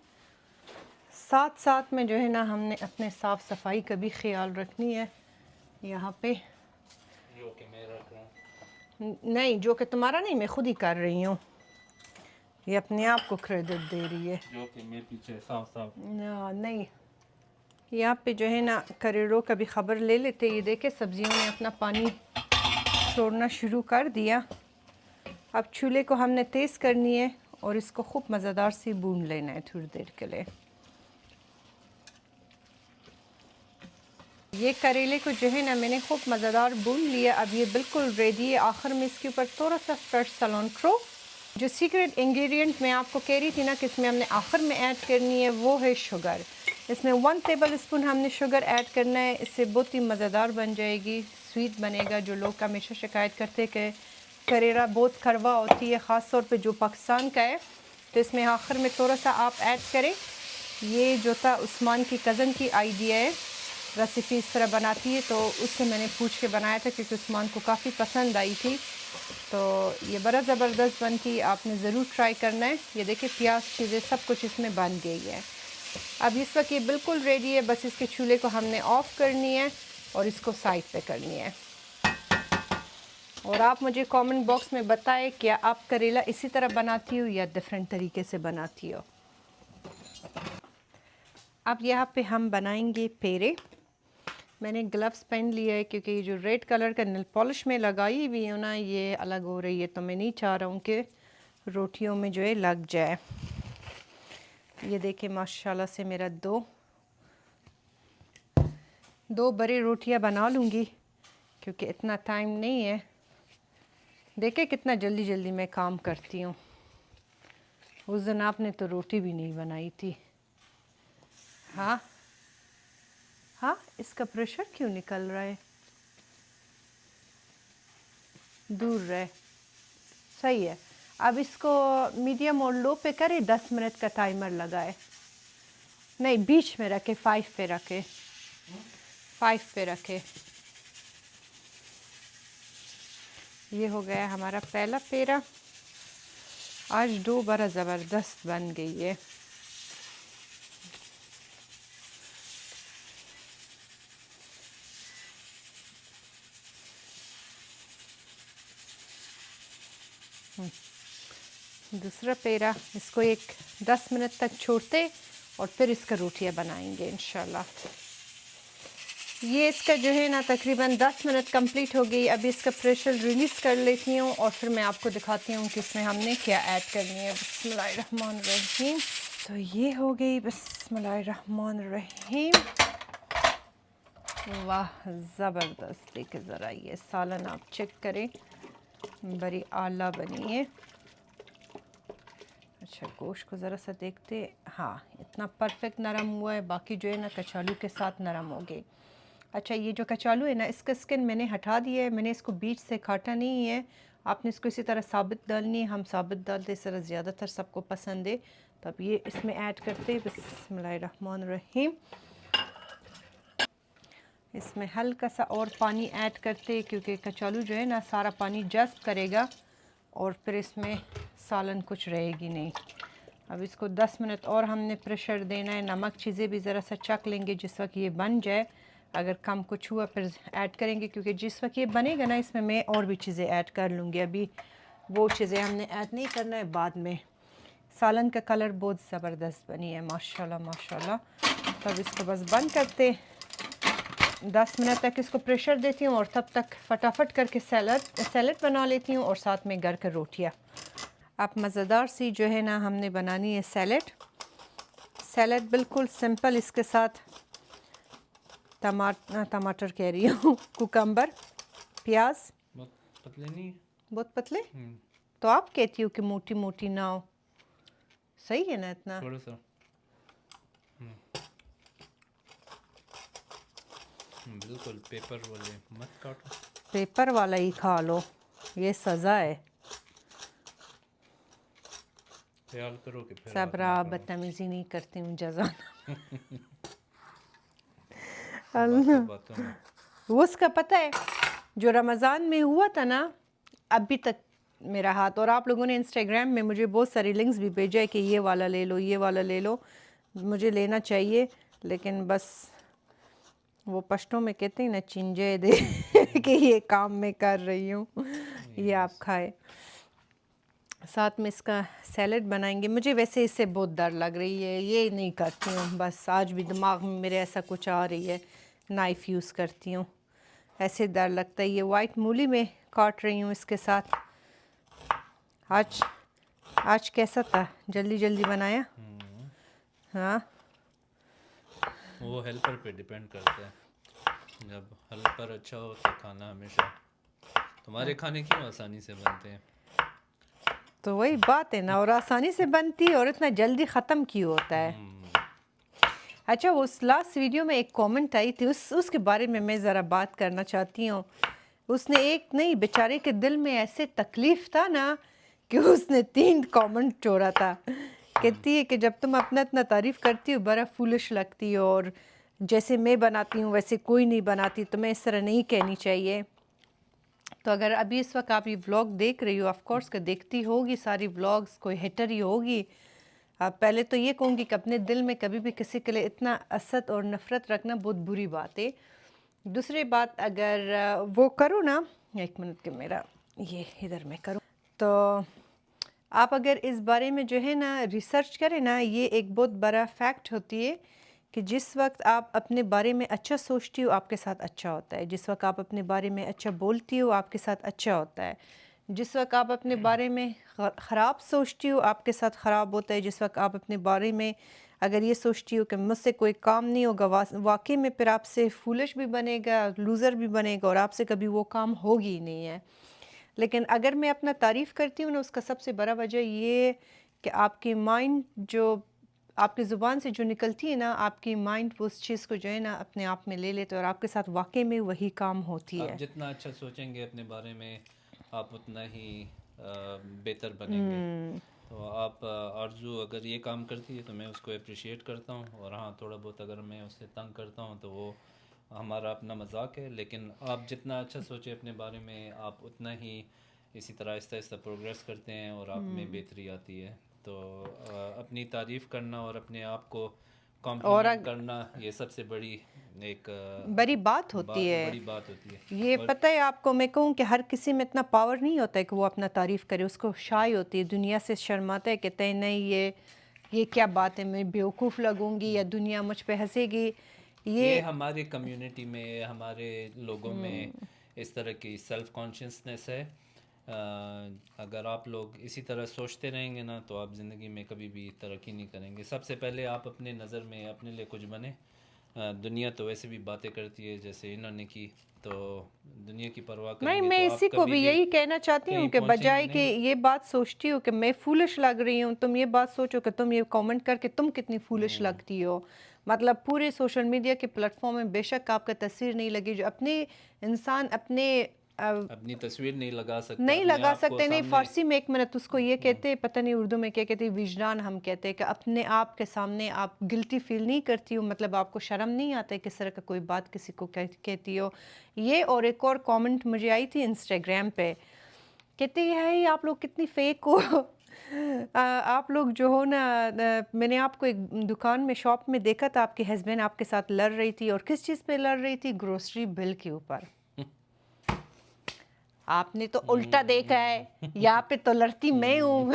साथ साथ में जो है ना हमने अपने साफ़ सफाई का भी ख्याल रखनी है। यहाँ पे जो कि मैं रख रहा हूँ, नहीं, जो कि तुम्हारा नहीं, मैं खुद ही कर रही हूँ। ये अपने आप को क्रेडिट दे रही है। जो कि मैं पीछे साफ साफ नहीं, यहाँ पे जो है ना करेलों का भी खबर ले लेते। ये देखे सब्जियों ने अपना पानी छोड़ना शुरू कर दिया। अब चूल्हे को हमने तेज़ करनी है और इसको खूब मज़ेदार से भून लेना है थोड़ी देर के लिए। ये करेले को जो है ना मैंने खूब मज़ेदार भून लिया। अब ये बिल्कुल रेडी है। आखिर में इसके ऊपर थोड़ा सा फ्रेश सलांट्रो, जो सीक्रेट इंग्रेडिएंट मैं आपको कह रही थी ना कि इसमें हमने आखिर में ऐड करनी है, वो है शुगर। इसमें 1 टेबल स्पून हमने शुगर ऐड करना है। इससे बहुत ही मज़ेदार बन जाएगी, स्वीट बनेगा। जो लोग हमेशा शिकायत करते हैं कि करेला बहुत कड़वा होती है, ख़ास तौर पे जो पाकिस्तान का है, तो इसमें आखिर में थोड़ा सा आप ऐड करें। ये जो था उस्मान की कज़न की आइडिया है, रेसिपी इस तरह बनाती है, तो उससे मैंने पूछ के बनाया था क्योंकि उस्मान को काफ़ी पसंद आई थी। तो ये बड़ा ज़बरदस्त बनती, आपने ज़रूर ट्राई करना है। ये देखिए प्याज चीज़ें सब कुछ इसमें बन गई है। अब इस वक्त ये बिल्कुल रेडी है, बस इसके चूल्हे को हमने ऑफ़ करनी है और इसको साइड पे करनी है। और आप मुझे कमेंट बॉक्स में बताएं क्या आप करेला इसी तरह बनाती हो या डिफरेंट तरीके से बनाती हो। अब यहाँ पे हम बनाएंगे पेरे। मैंने ग्लव्स पहन लिया है क्योंकि ये जो रेड कलर का नेल पॉलिश में लगाई हुई है ना, ये अलग हो रही है, तो मैं नहीं चाह रहा हूँ कि रोटियों में जो है लग जाए। ये देखिए माशाल्लाह से मेरा दो बड़ी रोटियां बना लूँगी क्योंकि इतना टाइम नहीं है। देखिए कितना जल्दी जल्दी मैं काम करती हूँ। उस दिन आपने तो रोटी भी नहीं बनाई थी। हाँ हाँ, इसका प्रेशर क्यों निकल रहा है? दूर रहे, सही है। अब इसको मीडियम और लो पे करें, 10 मिनट का टाइमर लगाए। नहीं, बीच में रखे, 5 पे रखे, 5 पे रखे। ये हो गया हमारा पहला पेरा। आज डो बड़ा ज़बरदस्त बन गई है। दूसरा पेरा, इसको एक 10 मिनट तक छोड़ते और फिर इसका रोटियां बनाएंगे इंशाल्लाह। ये इसका जो है ना तकरीबन 10 मिनट कंप्लीट हो गई। अभी इसका प्रेशर रिलीज़ कर लेती हूँ और फिर मैं आपको दिखाती हूँ कि इसमें हमने क्या ऐड करनी है। बिस्मिल्लाहिर्रहमानिर्रहीम। तो ये हो गई, बिस्मिल्लाहिर्रहमानिर्रहीम। वाह ज़बरदस्त। देखिए ज़रा ये सालन आप चेक करें, बड़ी आला बनी है। अच्छा, गोश्त को ज़रा सा देखते, हाँ इतना परफेक्ट नरम हुआ है। बाकी जो है ना कचालू के साथ नरम हो गए। अच्छा, ये जो कचालू है ना, इसका स्किन मैंने हटा दिया है। मैंने इसको बीच से काटा नहीं है। आपने इसको इसी तरह साबित डालनी है। हम साबित डालते इस तरह ज़्यादातर सबको पसंद है। तब ये इसमें ऐड करते, बिस्मिल्लाहिर्रहमानिर्रहीम। इसमें हल्का सा और पानी ऐड करते क्योंकि कचालू जो है ना सारा पानी जज़्ब करेगा और फिर इसमें सालन कुछ रहेगी नहीं। अब इसको 10 मिनट और हमने प्रेशर देना है। नमक चीज़ें भी ज़रा सा चख लेंगे जिस वक्त ये बन जाए। अगर कम कुछ हुआ फिर ऐड करेंगे क्योंकि जिस वक्त ये बनेगा ना इसमें मैं और भी चीज़ें ऐड कर लूँगी। अभी वो चीज़ें हमने ऐड नहीं करना है, बाद में। सालन का कलर बहुत ज़बरदस्त बनी है माशाल्लाह माशाल्लाह। तब इसको बस बंद करते, 10 मिनट तक इसको प्रेशर देती हूँ और तब तक फटाफट करके सैलड बना लेती हूँ और साथ में घर का रोटियाँ। अब मज़ेदार सी जो है ना हमने बनानी है सैलड बिल्कुल सिंपल। इसके साथ टमाटर कह रही हूँ, कुकम्बर, प्याज। बहुत पतले नहीं, बहुत पतले तो आप कहती हो कि मोटी मोटी ना हो, सही है ना इतना? थोड़ा सा बिल्कुल पेपर वाले मत काटो। पेपर वाला ही खा लो, ये सज़ा है। ख्याल करो कि फिर सबरा बदतमीजी नहीं करती हूँ, जज़ा। बातों में वो उसका पता है जो रमज़ान में हुआ था ना, अभी तक मेरा हाथ। और आप लोगों ने इंस्टाग्राम में मुझे बहुत सारी लिंक्स भी भेजा है कि ये वाला ले लो, ये वाला ले लो। मुझे लेना चाहिए लेकिन बस वो पश्तों में कहते हैं ना, चिंजे दे कि ये काम मैं कर रही हूँ, ये आप खाए। साथ में इसका सैलड बनाएंगे। मुझे वैसे इससे बहुत डर लग रही है, ये नहीं करती हूँ। बस आज भी दिमाग में मेरे ऐसा कुछ आ रही है, नाइफ़ यूज़ करती हूँ, ऐसे डर लगता है। ये वाइट मूली में काट रही हूँ इसके साथ। आज कैसा था, जल्दी जल्दी बनाया? हाँ, वो हेल्पर पे डिपेंड करता है। जब हेल्पर अच्छा हो तो खाना हमेशा, तुम्हारे खाने क्यों आसानी से बनते हैं? तो वही बात है ना, और आसानी से बनती है और इतना जल्दी ख़त्म क्यों होता है? अच्छा, उस लास्ट वीडियो में एक कमेंट आई थी, उसके बारे में मैं ज़रा बात करना चाहती हूँ। उसने एक नहीं, बेचारे के दिल में ऐसे तकलीफ़ था ना कि उसने 3 कमेंट छोड़ा था। कहती है कि जब तुम अपना इतना तारीफ़ करती हो बड़ा फूलिश लगती हो और जैसे मैं बनाती हूँ वैसे कोई नहीं बनाती, तो मैं इस तरह नहीं कहनी चाहिए। तो अगर अभी इस वक्त आप ये व्लॉग देख रही हो, ऑफ कोर्स कि देखती होगी सारी व्लॉग्स, कोई हेटर ही होगी। पहले तो ये कहूँगी कि अपने दिल में कभी भी किसी के लिए इतना असद और नफ़रत रखना बहुत बुरी बात है। दूसरी बात, अगर वो करो ना, एक मिनट के मेरा ये इधर मैं करूँ, तो आप अगर इस बारे में जो है ना रिसर्च करें ना, ये एक बहुत बड़ा फैक्ट होती है कि जिस वक्त आप अपने बारे में अच्छा सोचती हो आपके साथ अच्छा होता है, जिस वक्त आप अपने बारे में अच्छा बोलती हो आपके साथ अच्छा होता है, जिस वक्त आप अपने बारे में ख़राब सोचती हो आपके साथ ख़राब होता है, जिस वक्त आप अपने बारे में अगर ये सोचती हो कि मुझसे कोई काम नहीं होगा, वाकई में फिर आपसे फूलिश भी बनेगा, लूज़र भी बनेगा और आपसे कभी वो काम होगी ही नहीं है। लेकिन अगर मैं अपना तारीफ़ करती हूँ ना, उसका सबसे बड़ा वजह ये कि आपकी माइंड जो आपकी ज़ुबान से जो निकलती है ना, आपकी माइंड वो उस चीज़ को जो है ना अपने आप में ले लेते हैं और आपके साथ वाकई में वही काम होती आप है। जितना अच्छा सोचेंगे अपने बारे में, आप उतना ही बेहतर बनेंगे। तो आप आरज़ू अगर ये काम करती है तो मैं उसको अप्रिशिएट करता हूँ, और हाँ, थोड़ा बहुत अगर मैं उससे तंग करता हूँ तो वो हमारा अपना मजाक है। लेकिन आप जितना अच्छा सोचें अपने बारे में, आप उतना ही इसी तरह आहिस्ता आहिस्ता प्रोग्रेस करते हैं और आप में बेहतरी आती है। तो अपनी तारीफ़ करना और अपने आप को और कॉम्प्लीमेंट करना, ये सबसे बड़ी एक बड़ी बात होती है। बड़ी बात होती है। ये और पता है आपको, मैं कहूँ कि हर किसी में इतना पावर नहीं होता है कि वो अपना तारीफ़ करे, उसको शाय होती है, दुनिया से शर्माता है, कहते हैं नहीं ये क्या बात है, मैं बेवकूफ़ लगूंगी या दुनिया मुझ पे हंसेगी। ये ये हमारे कम्युनिटी में, हमारे लोगों में इस तरह की सेल्फ कॉन्शियसनेस है। अगर आप लोग इसी तरह सोचते रहेंगे ना, तो आप ज़िंदगी में कभी भी तरक्की नहीं करेंगे। सबसे पहले आप अपने नज़र में अपने लिए कुछ बने। दुनिया तो वैसे भी बातें करती है जैसे इन्होंने की, तो दुनिया की परवाह नहीं, करेंगे मैं तो आप इसी को कभी भी भी यही कहना चाहती हूँ कहीं कि पहुंचेंगे बजाय कि नहीं। ये बात सोचती हूँ कि मैं फूलिश लग रही हूँ, तुम ये बात सोचो कि तुम ये कमेंट करके तुम कितनी फूलिश लगती हो। मतलब पूरे सोशल मीडिया के प्लेटफॉर्म में बेशक आपका तस्वीर नहीं लगी, जो अपने इंसान अपने अपनी तस्वीर नहीं लगा सकता नहीं अपने लगा आप को सकते, नहीं सामने। फारसी में एक मिनट उसको ये कहते हैं, पता नहीं उर्दू में क्या कहते हैं, विजदान हम कहते हैं कि अपने आप के सामने आप गिल्टी फील नहीं करती हो, मतलब आपको शर्म नहीं आता है किस तरह का कोई बात किसी को कहती हो। ये और एक और कमेंट मुझे आई थी इंस्टाग्राम पे, कहते हैं आप लोग कितनी फेक हो। आप लोग जो हो ना, मैंने आपको एक दुकान में शॉप में देखा था, आपके हस्बैंड आपके साथ लड़ रही थी, और किस चीज़ पे लड़ रही थी? ग्रोसरी बिल के ऊपर। आपने तो उल्टा देखा है, यहाँ पे तो लड़ती मैं हूँ।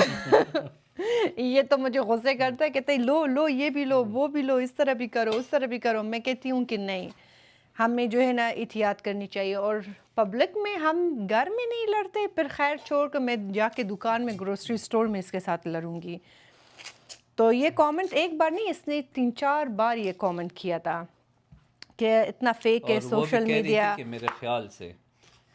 ये तो मुझे गुस्से करता है, कहते हैं लो लो ये भी लो वो भी लो, इस तरह भी करो उस तरह भी करो। मैं कहती हूँ कि नहीं, हमें जो है ना एहतियात करनी चाहिए, और पब्लिक में हम घर में नहीं लड़ते, फिर खैर छोड़ कर मैं जाके दुकान में ग्रोसरी स्टोर में इसके साथ लड़ूंगी। तो ये कमेंट एक बार नहीं, इसने 3-4 बार ये कमेंट किया था कि इतना फेक है और वो भी सोशल कह रही थी मीडिया। कि मेरे ख्याल से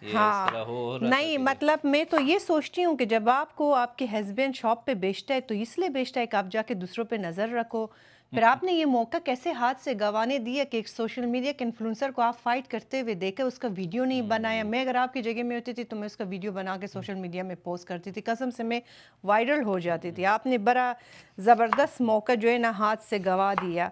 ये इस हाँ, तरह हो रहा था नहीं कि मतलब मैं तो ये सोचती हूँ कि जब आपको आपके हस्बैंड शॉप पे बेचता है तो इसलिए बेचता है कि आप जाके दूसरों पे नज़र रखो। फिर आपने ये मौका कैसे हाथ से गंवाने दिया कि एक सोशल मीडिया के इन्फ्लुएंसर को आप फाइट करते हुए देखे, उसका वीडियो नहीं बनाया। मैं अगर आपकी जगह में होती थी तो मैं उसका वीडियो बना के सोशल मीडिया में पोस्ट करती थी, कसम से मैं वायरल हो जाती थी। आपने बड़ा ज़बरदस्त मौका जो है ना हाथ से गंवा दिया।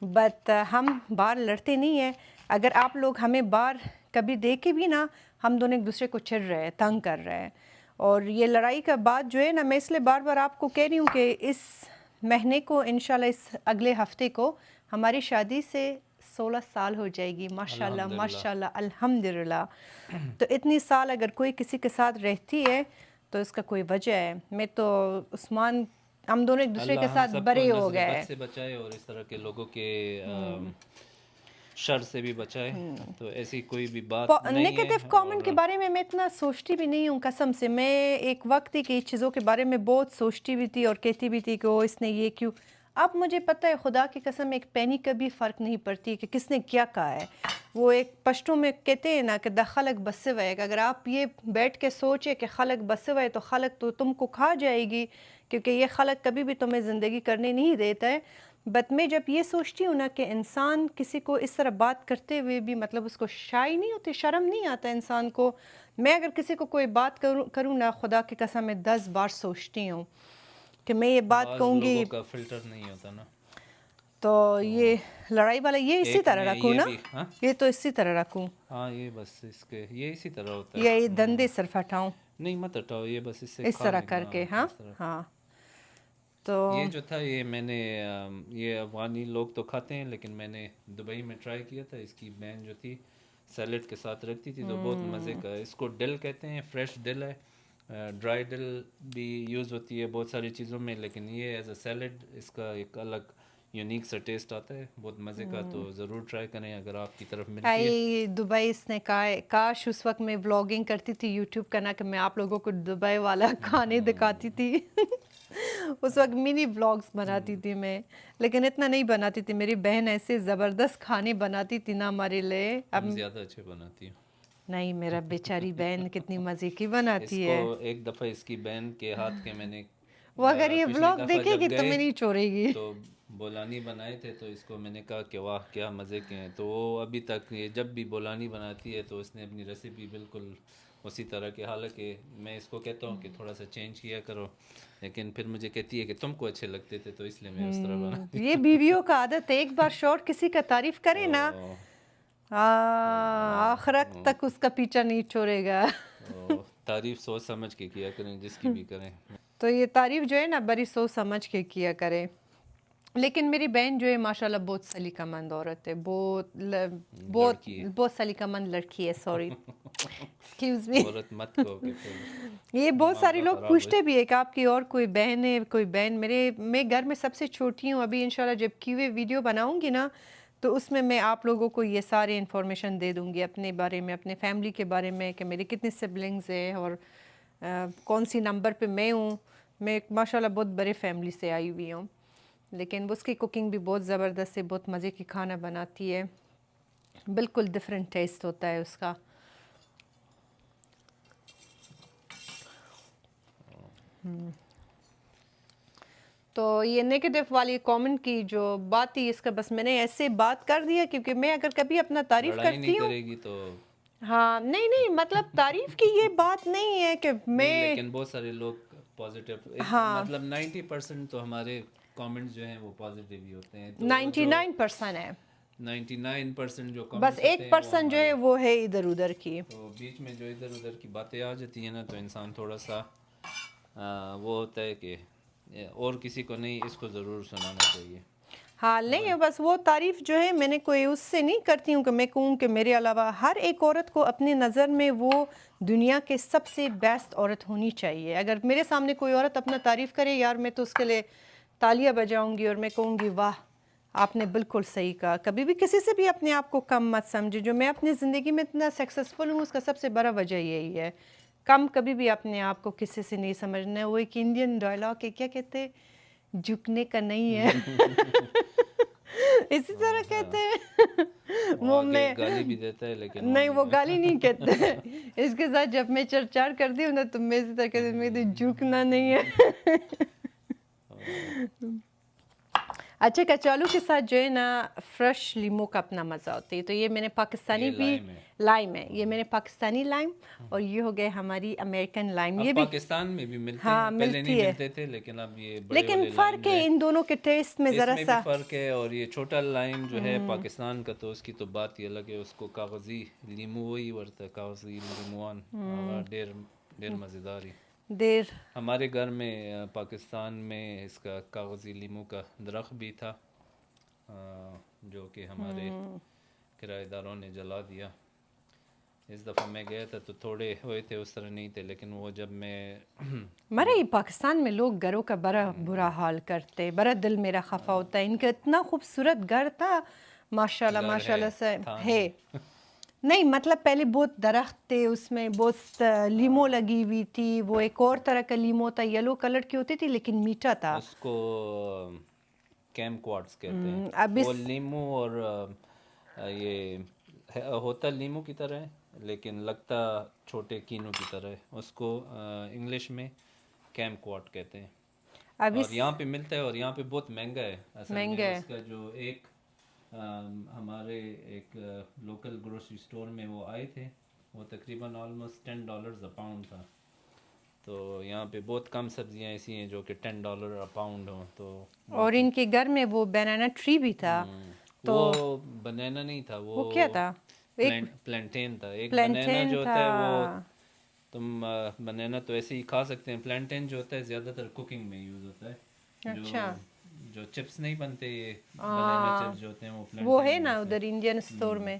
बट हम बाहर लड़ते नहीं हैं। अगर आप लोग हमें बाहर कभी देखे भी ना, हम दोनों एक दूसरे को चिढ़ रहे हैं, तंग कर रहे हैं। और ये लड़ाई का बात जो है ना, मैं इसलिए बार बार आपको कह रही हूँ कि इस महीने को इंशाल्लाह, इस अगले हफ्ते को हमारी शादी से 16 साल हो जाएगी। माशाल्लाह अल्हम्दुलिल्लाह। माशाल्लाह अल्हम्दुलिल्लाह। तो इतनी साल अगर कोई किसी के साथ रहती है तो इसका कोई वजह है। मैं तो उस्मान, हम दोनों एक दूसरे के अल्लाह हम साथ सबको बड़े हो नज़र बद गए। से बचाए और इस तरह के लोगों के शर से भी बचाए। तो ऐसी कोई भी बात नहीं है। नेगेटिव कमेंट के और बारे में मैं इतना सोचती भी नहीं हूँ, कसम से। मैं एक वक्त थी कि चीज़ों के बारे में बहुत सोचती भी थी और कहती भी थी कि ओ इसने ये क्यों। अब मुझे पता है, खुदा की कसम, एक पैनी का भी फ़र्क नहीं पड़ती कि किसने क्या कहा है। वो एक पश्तों में कहते हैं ना कि द खलक बसे हुए, अगर आप ये बैठ के सोचे कि खलक बसे हुए तो खलक तो तुमको खा जाएगी, क्योंकि ये खलक कभी भी तुम्हें ज़िंदगी करने नहीं देता है। बट मैं जब ये सोचती हूँ ना कि इंसान किसी को इस तरह बात करते हुए भी मतलब उसको शाय नहीं होती, शर्म नहीं आता इंसान को। मैं अगर किसी को कोई बात करूँ ना, खुदा की कसम मैं 10 बार सोचती हूँ कि मैं ये बात बाज़ कहूँगी। लोगों का फ़िल्टर नहीं होता ना। तो ये लड़ाई वाला ये इसी एक तरह में रखूँ ये ना? भी, हाँ ये तो इसी तरह रखूँ हाँ, ये बस इसके ये इसी तरह होता या है। ये धंधे सिर्फ हटाऊँ नहीं मत हटाओ, ये बस इससे इस खा तरह लेंगे, करके? हाँ हाँ इस तरह। हाँ। तो ये जो था ये मैंने ये अफगानी लोग तो खाते हैं, लेकिन मैंने दुबई में ट्राई किया था। इसकी बहन जो थी सैलेड के साथ रखती थी, तो बहुत मज़े का है। इसको डिल कहते हैं, फ्रेश डिल है। ड्राई डिल भी यूज़ होती है बहुत सारी चीज़ों में, लेकिन ये एज अ सैलेड इसका एक अलग यूनिक सा टेस्ट आता है, बहुत मज़े का। तो ज़रूर ट्राई करें अगर आपकी तरफ मिलती है। आई दुबई इसने कहा है, काश उस वक्त मैं व्लॉगिंग करती थी यूट्यूब का ना, कि मैं आप लोगों को दुबई वाला खाने दिखाती थी। उस वक्त मिनी व्लॉग्स बनाती थी मैं, लेकिन इतना नहीं बनाती थी। मेरी बहन ऐसे ज़बरदस्त खाने बनाती थी ना हमारे लिए। तुम अब ज़्यादा अच्छे बनाती हो। नहीं, मेरा बेचारी बहन कितनी मज़े की बनाती इसको है। एक दफ़ा इसकी बहन के हाथ के मैंने वो अगर ये पिछली व्लॉग दफ़ा जब देखेगी तो गए मैं नहीं छोड़ेगी। तो बोलानी बनाए थे, तो इसको मैंने कहा कि वाह क्या मज़े के हैं। तो वो अभी तक ये जब भी बोलानी बनाती है तो उसने अपनी रेसिपी बिल्कुल उसी तरह की, हालांकि मैं इसको कहता हूँ कि थोड़ा सा चेंज किया करो, लेकिन फिर मुझे कहती है कि तुमको अच्छे लगते थे तो इसलिए मैं उस तरह बनाती ये बीवियों का आदत है, एक बार शॉर्ट किसी का तारीफ करे ना, हूँ। आखिरत तक उसका पीछा नहीं छोड़ेगा। तो तारीफ सोच समझ के किया करें जिसकी भी करें। तो ये तारीफ जो है ना, बड़ी सोच समझ के किया करे। लेकिन मेरी बहन जो है माशाल्लाह बहुत सलीकामंद औरत है, बहुत लड़की है। बहुत सलीकामंद लड़की है, सॉरी एक्सक्यूज मी। औरत मत कहो कि फिर ये बहुत सारे मामला लोग ख़राब हो। पूछते भी है कि आपकी और कोई बहन है? कोई बहन मैं घर में सबसे छोटी हूँ। अभी इंशाल्लाह जब क्यूए वीडियो बनाऊंगी ना, तो उसमें मैं आप लोगों को ये सारे इन्फॉर्मेशन दे दूंगी अपने बारे में, अपने फैमिली के बारे में, कि मेरे कितने सिबलिंग्स हैं और कौन सी नंबर पे मैं हूँ। मैं माशाल्लाह बहुत बड़े फैमिली से आई हुई हूँ, लेकिन उसकी कुकिंग भी बहुत ज़बरदस्त है, बहुत मज़े की खाना बनाती है, बिल्कुल डिफरेंट टेस्ट होता है उसका। तो ये नेगेटिव वाली कमेंट की जो बात थी, इसका बस मैंने ऐसे बात कर दिया, क्योंकि मैं अगर कभी अपना तारीफ लड़ाई नहीं करती हूँ, करेगी तो हाँ नहीं नहीं, मतलब तारीफ की ये बात नहीं है कि नहीं, मैं, लेकिन बहुत सारे लोग पॉजिटिव, हाँ मतलब 90% तो हमारे कमेंट्स जो हैं वो पॉजिटिव ही होते हैं। तो जो 99% है, 99% जो बस कमेंट्स होते हैं वो 1% जो है हमारे, वो है इधर उधर की। तो बीच में जो इधर उधर की बातें आ जाती है ना, तो इंसान थोड़ा सा वो होता है कि और किसी को नहीं, इसको ज़रूर सुनाना चाहिए। हाँ नहीं, बस वो तारीफ जो है मैंने कोई उससे नहीं करती हूँ कि मैं कहूँ कि मेरे अलावा हर एक औरत को अपनी नज़र में वो दुनिया के सबसे बेस्ट औरत होनी चाहिए। अगर मेरे सामने कोई औरत अपना तारीफ करे यार, मैं तो उसके लिए तालियां बजाऊंगी और मैं कहूँगी वाह, आपने बिल्कुल सही कहा। कभी भी किसी से भी अपने आप को कम मत समझे। जो मैं अपनी ज़िंदगी में इतना सक्सेसफुल हूँ, उसका सबसे बड़ा वजह यही है। कम कभी भी अपने आप को किसी से नहीं समझना है। वो एक इंडियन डायलॉग है, क्या कहते हैं, झुकने का नहीं है। इसी तरह कहते हैं। वो वो आगे मैं, गाली भी देता है, लेकिन वो नहीं नहीं वो गाली नहीं कहते कहता। हैं। इसके साथ जब मैं चर्चा करती हूँ ना, तो मैं इसी तरह कहती हूँ, मैं तो झुकना नहीं है। अच्छा, कचालू के साथ जो है ना फ्रेश लीमू का अपना मज़ा होता है। तो ये मैंने पाकिस्तानी ये भी लाइम है। लाइम है, ये मैंने पाकिस्तानी लाइम, और ये हो गए हमारी अमेरिकन लाइम। अब ये भी पाकिस्तान में भी मिलते हाँ हैं, पहले नहीं मिलती है, मिलते थे, लेकिन अब ये बड़े लेकिन वाले लाइम फ़र्क जो है है इन दोनों के टेस्ट में ज़रा इसमें भी सा। फ़र्क है। और ये छोटा लाइम जो है पाकिस्तान का, तो उसकी तो बात ही अलग है। उसको कागज़ी लीमू वही वर्ता है, कागज़ी लीमुआन, ढेर ढेर मज़ेदार ही। देर हमारे घर में पाकिस्तान में इसका कागज़ी लीमू का दरख्त भी था, जो कि हमारे किराएदारों ने जला दिया। इस दफ़ा मैं गया था तो थोड़े हुए थे, उस तरह नहीं थे, लेकिन वो जब मैं मरे ये पाकिस्तान में लोग घरों का बड़ा बुरा हाल करते, बड़ा दिल मेरा खफा होता है। इनका इतना खूबसूरत घर था, माशाल्लाह घर है, माशाल्लाह से था है। नहीं। नहीं मतलब पहले बहुत दरख्त थे, उसमें बहुत लीमो लगी हुई थी। वो एक और तरह का लीमो था, येलो कलर की होती थी, लेकिन मीठा था। उसको कैम क्वार्ट्स कहते हैं। अब वो इस लीमू और ये होता लीमू की तरह है, लेकिन लगता छोटे कीनू की तरह है। उसको इंग्लिश में कैम क्वार्ट कहते हैं। अब और इस यहाँ पे मिलता है, और यहाँ पे बहुत महंगा है असल में। महंगा है। उसका जो एक हमारे एक लोकल ग्रोसरी स्टोर में वो आए थे, वो तकरीबन ऑलमोस्ट $10 अ पाउंड था। तो यहाँ पे बहुत कम सब्जियाँ ऐसी हैं जो कि $10 अ पाउंड हों, तो और इनके घर में वो बनाना ट्री भी था। तो वो बनाना नहीं था, वो क्या था? एक प्लेंटेन था। एक बनाना प्लेंटेन जो था। होता है वो तुम बनाना तो ऐसे ही खा सकते हैं। प्लेंटेन जो होता है ज़्यादातर कुकिंग में यूज़ होता है। जो अच्छा, जो चिप्स नहीं बनते, ये बनाना हाँ चिप्स जो होते हैं वो वो प्लेंटेन है में ना से। उधर इंडियन स्टोर में।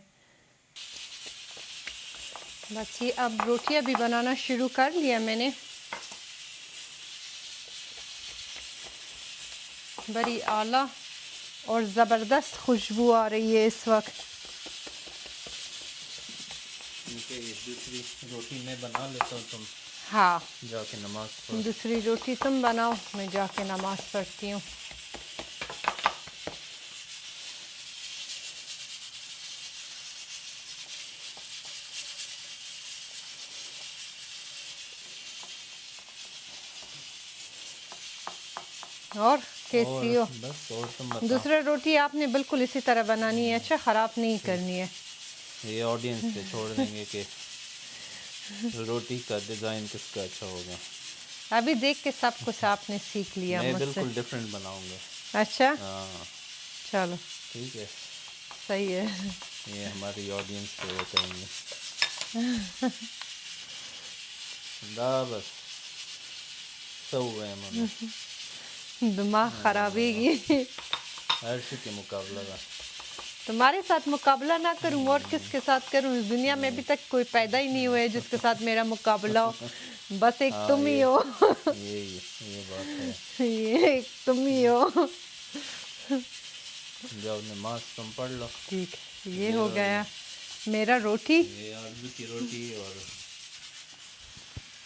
बस ये अब रोटियां भी बनाना शुरू कर लिया मैंने। बड़ी आला और ज़बरदस्त खुशबू आ रही है इस वक्त। इनके ये दूसरी रोटी मैं बना लेता हूँ, तुम हाँ, जाके नमाज पढ़। दूसरी रोटी तुम बनाओ, मैं जाके नमाज पढ़ती हूँ। और कैसी और हो? बस, और तुम बताओ। दूसरा रोटी आपने बिल्कुल इसी तरह बनानी है, अच्छा ख़राब नहीं करनी है। ये ऑडियंस पे छोड़ देंगे कि रोटी का डिज़ाइन किसका अच्छा होगा। अभी देख के सब कुछ आपने सीख लिया मैं मुझसे। बिल्कुल डिफरेंट बनाऊंगा। अच्छा, हाँ, चलो ठीक है। सही है। ये हमारी ऑडियंस पे वो करेंगे। दा बस सब हुए हैं मनो। दिमाग खराबेगी। हर चीज़ के मुकाबला का। तुम्हारे साथ मुकाबला ना करूं और किसके साथ करूं? इस दुनिया में अभी तक कोई पैदा ही नहीं हुआ है जिसके साथ मेरा मुकाबला हो। बस एक हाँ, तुम ही हो। ये बात है। ये एक तुम ही हो। जाओ नमाज तुम पढ़ लो। ठीक, ये ये हो लो, गया मेरा रोटी। ये आलू की रोटी, और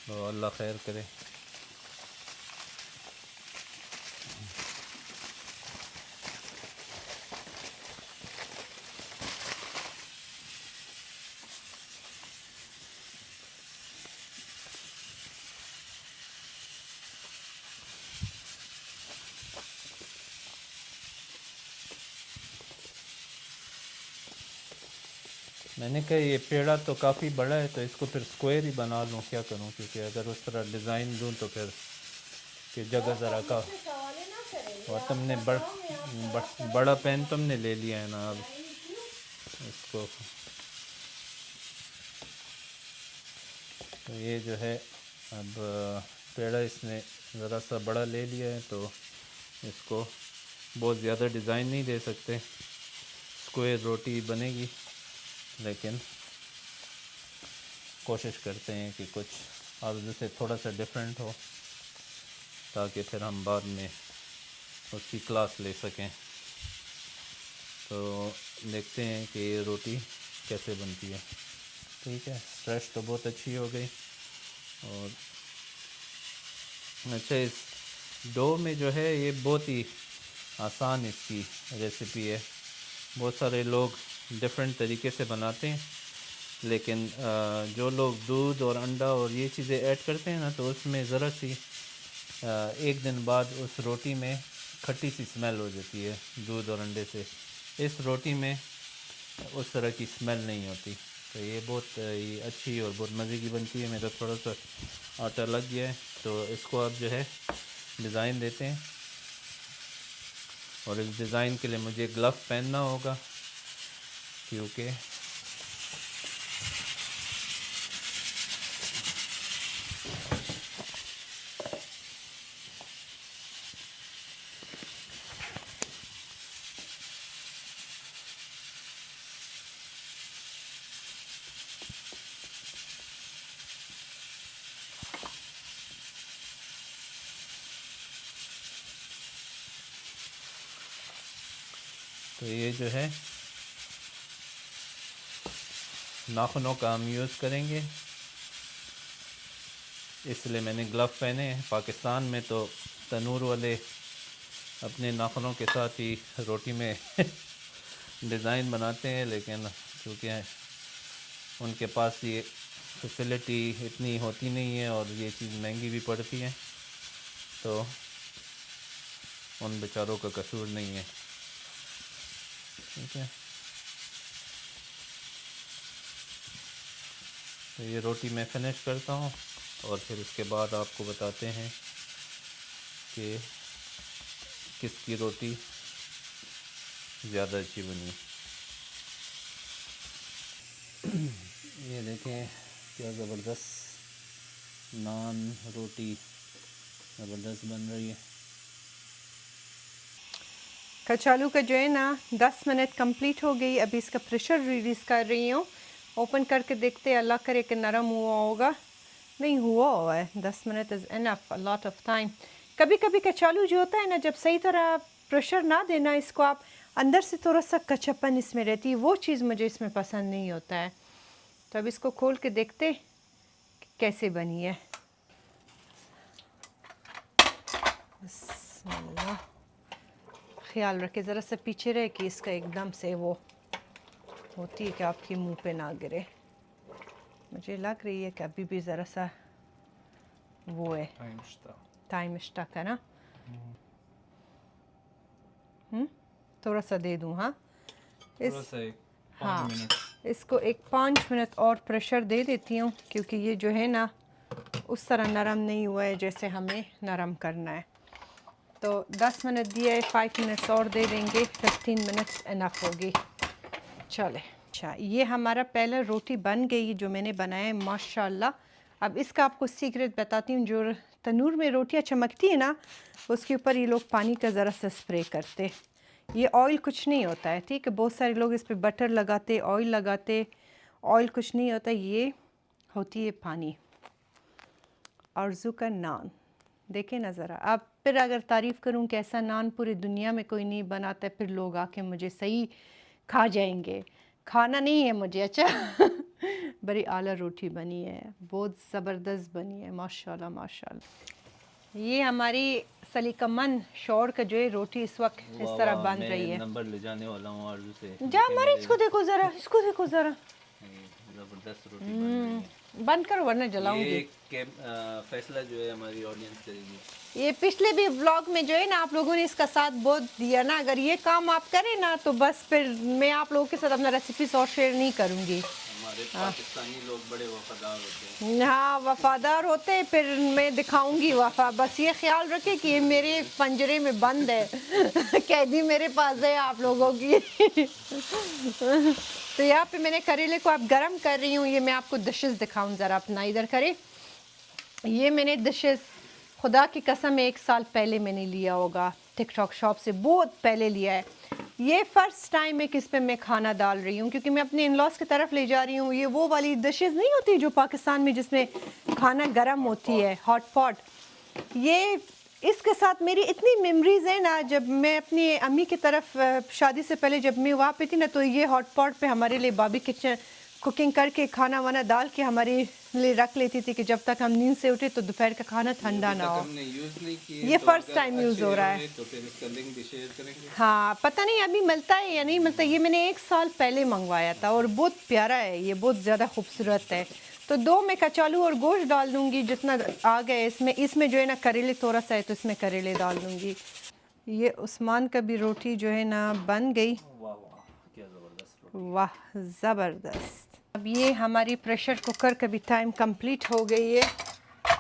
तो अल्लाह खैर करे। मैंने कहा ये पेड़ा तो काफ़ी बड़ा है, तो इसको फिर स्क्वायर ही बना लूँ, क्या करूँ? क्योंकि अगर उस तरह डिज़ाइन दूँ तो फिर कि जगह ज़रा का। और तुमने बड़ा पेन तुमने ले लिया है ना अब इसको। तो ये जो है अब पेड़ा इसने ज़रा सा बड़ा ले लिया है, तो इसको बहुत ज़्यादा डिज़ाइन नहीं दे सकते। स्क्वायर रोटी बनेगी, लेकिन कोशिश करते हैं कि कुछ आलू से थोड़ा सा डिफरेंट हो, ताकि फिर हम बाद में उसकी क्लास ले सकें। तो देखते हैं कि ये रोटी कैसे बनती है। ठीक है, फ्रेश तो बहुत अच्छी हो गई। और अच्छा, इस डो में जो है ये बहुत ही आसान इसकी रेसिपी है। बहुत सारे लोग डिफरेंट तरीके से बनाते हैं, लेकिन जो लोग दूध और अंडा और ये चीज़ें ऐड करते हैं ना, तो उसमें ज़रा सी एक दिन बाद उस रोटी में खट्टी सी स्मेल हो जाती है दूध और अंडे से। इस रोटी में उस तरह की स्मेल नहीं होती। तो ये बहुत ही अच्छी और बहुत मज़े की बनती है। मेरा थोड़ा सा आटा लग गया है, तो इसको अब जो है डिज़ाइन देते हैं। और इस डिज़ाइन के लिए मुझे ग्लव पहनना होगा, क्योंकि तो ये जो है नाखूनों का हम यूज़ करेंगे, इसलिए मैंने ग्लव पहने हैं। पाकिस्तान में तो तनूर वाले अपने नाखूनों के साथ ही रोटी में डिज़ाइन बनाते हैं, लेकिन क्योंकि उनके पास ये फैसिलिटी इतनी होती नहीं है और ये चीज़ महंगी भी पड़ती है, तो उन बेचारों का कसूर नहीं है। ठीक है, तो ये रोटी मैं फिनिश करता हूँ। और फिर उसके बाद आपको बताते हैं कि किसकी रोटी ज़्यादा अच्छी बनी। ये देखें क्या ज़बरदस्त नान रोटी ज़बरदस्त बन रही है। कचालू का जो है ना 10 मिनट कंप्लीट हो गई। अभी इसका प्रेशर रिलीज़ कर रही हूँ। ओपन करके देखते हैं, अल्लाह करे कि नरम हुआ होगा। नहीं हुआ है। 10 minute is enough, a lot of time. कभी कभी कचालू जो होता है ना, जब सही तरह प्रेशर ना देना इसको, आप अंदर से थोड़ा सा कच्चापन इसमें रहती है, वो चीज़ मुझे इसमें पसंद नहीं होता है। तो अब इसको खोल के देखते कि कैसे बनी है। बिस्मिल्लाह। ख्याल रखे ज़रा सा पीछे रहे कि इसका एकदम से वो होती है कि आपके मुंह पे ना गिरे। मुझे लग रही है कि अभी भी ज़रा सा वो है, टाइम स्टक है ना। थोड़ा सा दे दूँ? हाँ, थोड़ा सा एक 5 हाँ, मिनट इसको एक 5 मिनट और प्रेशर दे देती हूँ, क्योंकि ये जो है ना उस तरह नरम नहीं हुआ है जैसे हमें नरम करना है। तो 10 मिनट दिए, 5 मिनट्स और दे देंगे, 15 मिनट्स इनफ होगी। चले। अच्छा, ये हमारा पहला रोटी बन गई जो मैंने बनाया है माशाल्लाह। अब इसका आपको सीक्रेट बताती हूँ। जो तनूर में रोटियाँ चमकती है ना, उसके ऊपर ये लोग पानी का ज़रा सा स्प्रे करते। ये ऑयल कुछ नहीं होता है, ठीक है। बहुत सारे लोग इस पर बटर लगाते, ऑयल लगाते। ऑयल कुछ नहीं होता, ये होती है पानी। आरज़ू का नान देखें ना ज़रा। अब फिर अगर तारीफ़ करूं कि ऐसा नान पूरी दुनिया में कोई नहीं बनाता है, फिर लोग आके मुझे सही खा जाएंगे। खाना नहीं है मुझे, अच्छा। बड़ी आला रोटी बनी है, बहुत ज़बरदस्त बनी है, माशाल्लाह माशाल्लाह। ये हमारी सलीकमन शौर का जो है रोटी इस वक्त इस तरह वाह, बन मैं रही है। नंबर ले जाने वाला हूँ आरज़ू से। जा देखे हमारे, मेरे इसको देखो ज़रा, इसको देखो ज़रा। ज़बरदस्त रोटी बन रही है। बंद करो वरना ये जलाऊंगी। फैसला जो है हमारी ऑडियंस करेगी। ये पिछले भी व्लॉग में जो है ना, आप लोगों ने इसका साथ बहुत दिया ना। अगर ये काम आप करें ना, तो बस फिर मैं आप लोगों के साथ अपना रेसिपीज और शेयर नहीं करूँगी। हमारे पाकिस्तानी लोग बड़े वफादार होते हैं। हाँ, वफादार होते हैं, फिर मैं दिखाऊंगी वफा। बस ये ख्याल रखें कि ये मेरे पंजरे में बंद है। कैदी मेरे पास है आप लोगों की। तो यहाँ पे मैंने करेले को आप गरम कर रही हूँ। ये मैं आपको डिशेस दिखाऊं, ज़रा अपना इधर करें। ये मैंने डिशेस खुदा की कसम 1 साल पहले मैंने लिया होगा, टिकटॉक शॉप से बहुत पहले लिया है। ये फ़र्स्ट टाइम है कि इस पे मैं खाना डाल रही हूँ, क्योंकि मैं अपने इन-लॉज़ की तरफ ले जा रही हूँ। ये वो वाली डिशेस नहीं होती जो पाकिस्तान में जिसमें खाना गर्म होती है, हॉट पॉट। ये इसके साथ मेरी इतनी मेमोरीज़ हैं ना, जब मैं अपनी अम्मी की तरफ शादी से पहले जब मैं वहाँ पे थी ना, तो ये हॉट पॉट पे हमारे लिए भाभी किचन कुकिंग करके खाना वाना डाल के हमारे लिए रख लेती थी कि जब तक हम नींद से उठे तो दोपहर का खाना ठंडा ना हो। हमने यूज़ नहीं किए, ये तो फर्स्ट अगर टाइम यूज़ अच्छे हो रहा है। हुए तो फिर इसका लिंक भी शेयर करेंगे। हाँ, पता नहीं अभी मिलता है या नहीं मिलता। ये मैंने 1 साल पहले मंगवाया था और बहुत प्यारा है, ये बहुत ज़्यादा खूबसूरत है। तो 2 मैं कचालू और गोश्त डाल दूँगी जितना आ गया इसमें। इसमें जो है ना करेले थोड़ा सा है, तो इसमें करेले डाल दूँगी। ये उस्मान का भी रोटी जो है ना बन गई। वाह वाह, क्या ज़बरदस्त रोटी। वाह, ज़बरदस्त। अब ये हमारी प्रेशर कुकर का भी टाइम कंप्लीट हो गई है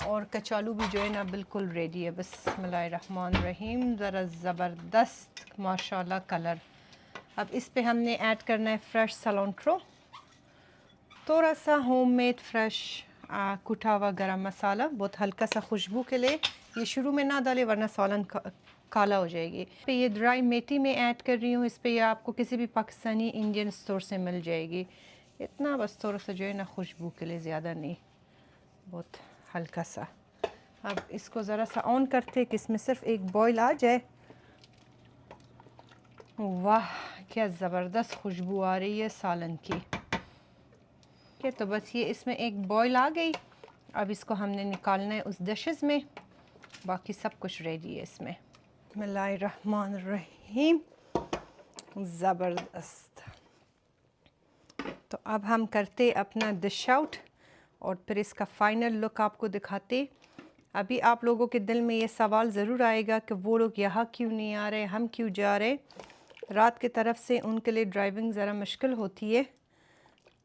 और कचालू भी जो है ना बिल्कुल रेडी है। बिस्मिल्लाहिर्रहमानिर्रहीम। ज़रा ज़बरदस्त माशाल्लाह कलर। अब इस पे हमने ऐड करना है फ्रेश सलोंट्रो, थोड़ा सा होममेड फ्रेश कुटा हुआ गरम मसाला, बहुत हल्का सा खुशबू के लिए। ये शुरू में ना डालें वरना सालन काला हो जाएगी। पे ये ड्राई मेथी में ऐड कर रही हूँ। इस पे ये आपको किसी भी पाकिस्तानी इंडियन स्टोर से मिल जाएगी। इतना बस थोड़ा सा जो है ना खुशबू के लिए, ज़्यादा नहीं, बहुत हल्का सा। अब इसको ज़रा सा ऑन करते कि इसमें सिर्फ एक बॉईल आ जाए। वाह, क्या ज़बरदस्त खुशबू आ रही है सालन की। ठीक, तो बस ये इसमें एक बॉईल आ गई। अब इसको हमने निकालना है उस डिशेस में। बाकी सब कुछ रेडी है इसमें। बिस्मिल्लाहिर्रहमानिर्रहीम। ज़बरदस्त। तो अब हम करते अपना डिश आउट और फिर इसका फ़ाइनल लुक आपको दिखाते। अभी आप लोगों के दिल में ये सवाल ज़रूर आएगा कि वो लोग यहाँ क्यों नहीं आ रहे, हम क्यों जा रहे। रात की तरफ से उनके लिए ड्राइविंग ज़रा मुश्किल होती है,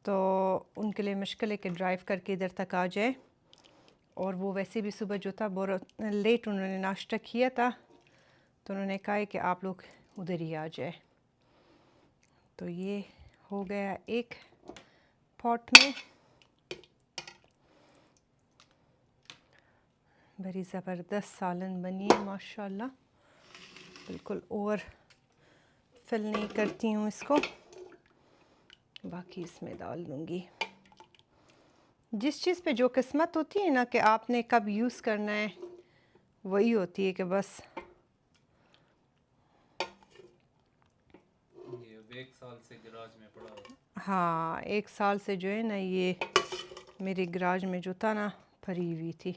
तो उनके लिए मुश्किल है कि ड्राइव करके इधर तक आ जाए। और वो वैसे भी सुबह जो था बहुत लेट उन्होंने नाश्ता किया था, तो उन्होंने कहा है कि आप लोग उधर ही आ जाए। तो ये हो गया एक पॉट में। बड़ी ज़बरदस्त सालन बनी है माशाल्लाह, बिल्कुल ओवर फिल नहीं करती हूँ इसको, बाकी इसमें डाल दूँगी। जिस चीज़ पे जो किस्मत होती है ना कि आपने कब यूज़ करना है, वही होती है कि बस। ये 1 साल से गैराज में पड़ा है। हाँ, 1 साल से जो है ना ये मेरे गैराज में जो था ना भरी हुई थी।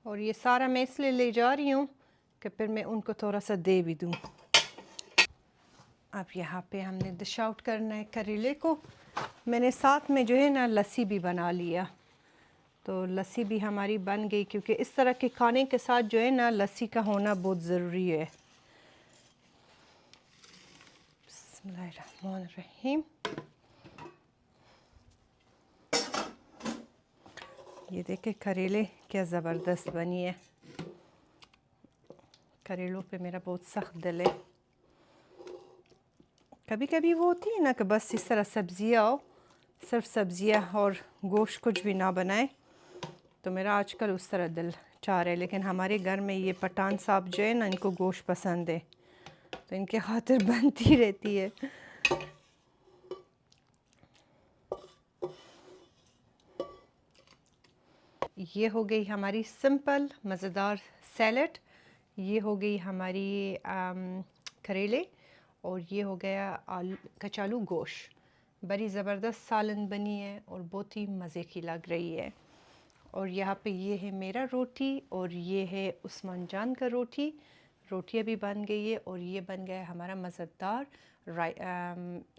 और ये सारा मैं इसलिए ले जा रही हूँ कि फिर मैं उनको थोड़ा सा दे भी दूँ। अब यहाँ पे हमने डिश आउट करना है करेले को। मैंने साथ में जो है ना लस्सी भी बना लिया, तो लस्सी भी हमारी बन गई, क्योंकि इस तरह के खाने के साथ जो है ना लस्सी का होना बहुत ज़रूरी है। बिस्मिल्लाहिर्रहमानिर्रहीम। ये देखे करेले क्या ज़बरदस्त बनी है। करेलों पे मेरा बहुत सख्त दिल है। कभी कभी वो होती है ना कि बस इस तरह सब्जियाँ हो, सिर्फ सब्जियाँ और गोश्त कुछ भी ना बनाए, तो मेरा आजकल उस तरह दिल चाह रहा है। लेकिन हमारे घर में ये पठान साहब जो है ना, इनको गोश्त पसंद है, तो इनके खातिर बनती रहती है। ये हो गई हमारी सिंपल मज़ेदार सैलड, ये हो गई हमारी करेले, और ये हो गया आलू कचालू गोश्त। बड़ी ज़बरदस्त सालन बनी है और बहुत ही मज़े की लग रही है। और यहाँ पे ये है मेरा रोटी, और ये है उस्मान जान का रोटी। रोटियाँ भी बन गई है, और ये बन गया हमारा मज़ेदार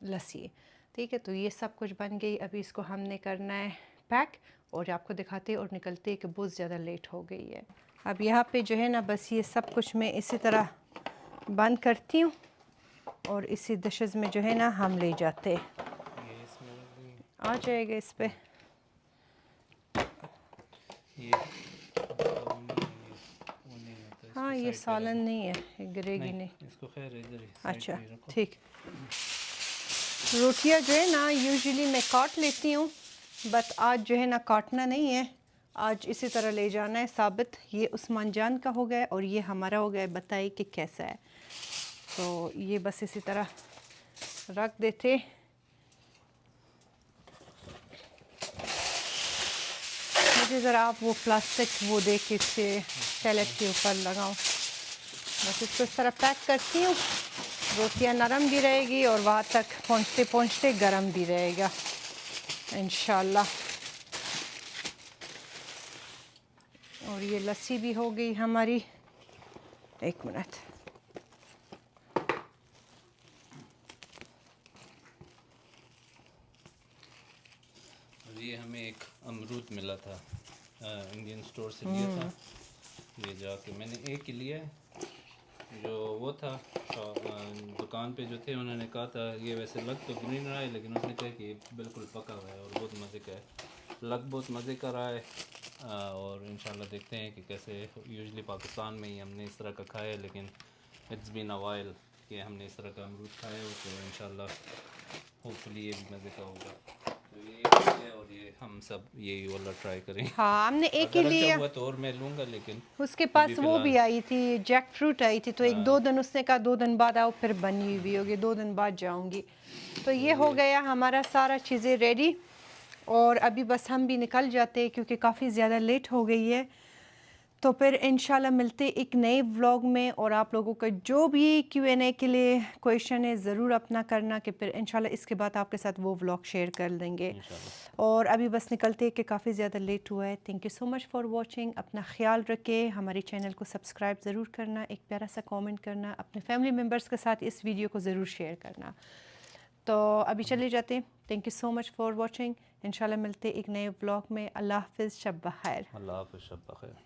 लस्सी। ठीक है, तो ये सब कुछ बन गई। अभी इसको हमने करना है पैक, और आपको दिखाते और निकलते कि बहुत ज़्यादा लेट हो गई है। अब यहाँ पे जो है ना बस ये सब कुछ मैं इसी तरह बंद करती हूँ, और इसी डिशेस में जो है ना हम ले जाते हैं। ये इसमें रख देंगे। आ जाएगा इस पे। ये वो नहीं होता, इसको हाँ, ये साइड पे रख सालन दो। नहीं है, ये गिरेगी नहीं। इसको खैर इधर ही साइड अच्छा, पे ही रखो। ठीक। रोटियां जो है ना यूजुअली मैं काट लेती हूँ, बट आज जो है ना काटना नहीं है, आज इसी तरह ले जाना है साबित। ये उस्मान जान का हो गया, और ये हमारा हो गया। बताइए कि कैसा है। तो ये बस इसी तरह रख देते। मुझे ज़रा आप वो प्लास्टिक वो दे के इसके सैलेड के ऊपर लगाओ। बस इसको इस तरह पैक करती हूँ, रोटियां नरम भी रहेगी और वहाँ तक पहुँचते पहुँचते गरम भी रहेगा इंशाल्लाह। और ये लस्सी भी हो गई हमारी। एक मिनट। ये हमें एक अमरूद मिला था, इंडियन स्टोर से लिया था। ये जाके मैंने एक ही लिया है, जो वो था दुकान पे जो थे उन्होंने कहा था ये वैसे लग तो ग्रीन रहा है, लेकिन उसने कहा कि ये बिल्कुल पका हुआ है और बहुत मज़े का है। लग बहुत मज़े का रहा है, और इंशाल्लाह देखते हैं कि कैसे। यूजुअली पाकिस्तान में ही हमने इस तरह का खाया है, लेकिन इट्स बीन अ वाइल कि हमने इस तरह का अमरूद खाया हो, तो इंशाल्लाह होपफुली ये भी मज़े का होगा। तो ये है, और ये हम सब यही वाला ट्राई करें। हाँ, हमने एक ही अगर अच्छा लिया। हुआ तो और मैं लूँगा, लेकिन उसके अभी पास वो भी फ़िलहाल आई थी, जैक फ्रूट आई थी, तो एक दो दिन उसने कहा 2 दिन बाद आओ, फिर बनी हुई होगी, 2 दिन बाद जाऊंगी। तो ये हो गया हमारा सारा चीज़ें रेडी, और अभी बस हम भी निकल जाते हैं क्योंकि काफ़ी ज़्यादा लेट हो गई है। तो फिर इंशाल्लाह मिलते एक नए व्लॉग में, और आप लोगों का जो भी Q&A के लिए क्वेश्चन है ज़रूर अपना करना, कि फिर इंशाल्लाह इसके बाद आपके साथ वो व्लॉग शेयर कर देंगे। इंशाल्लाह। और अभी बस निकलते हैं कि काफ़ी ज़्यादा लेट हुआ है। Thank you so much for watching. अपना ख्याल रखें, हमारे चैनल को सब्सक्राइब ज़रूर करना, एक प्यारा सा कमेंट करना, अपने फैमिली मेम्बर्स के साथ इस वीडियो को ज़रूर शेयर करना। तो अभी चले जाते हैं। Thank you so much for watching. इंशाल्लाह मिलते एक नए व्लॉग में। अल्लाह हाफ़िज़, शब बख़ैर। अल्लाह हाफ़िज़, शब बख़ैर।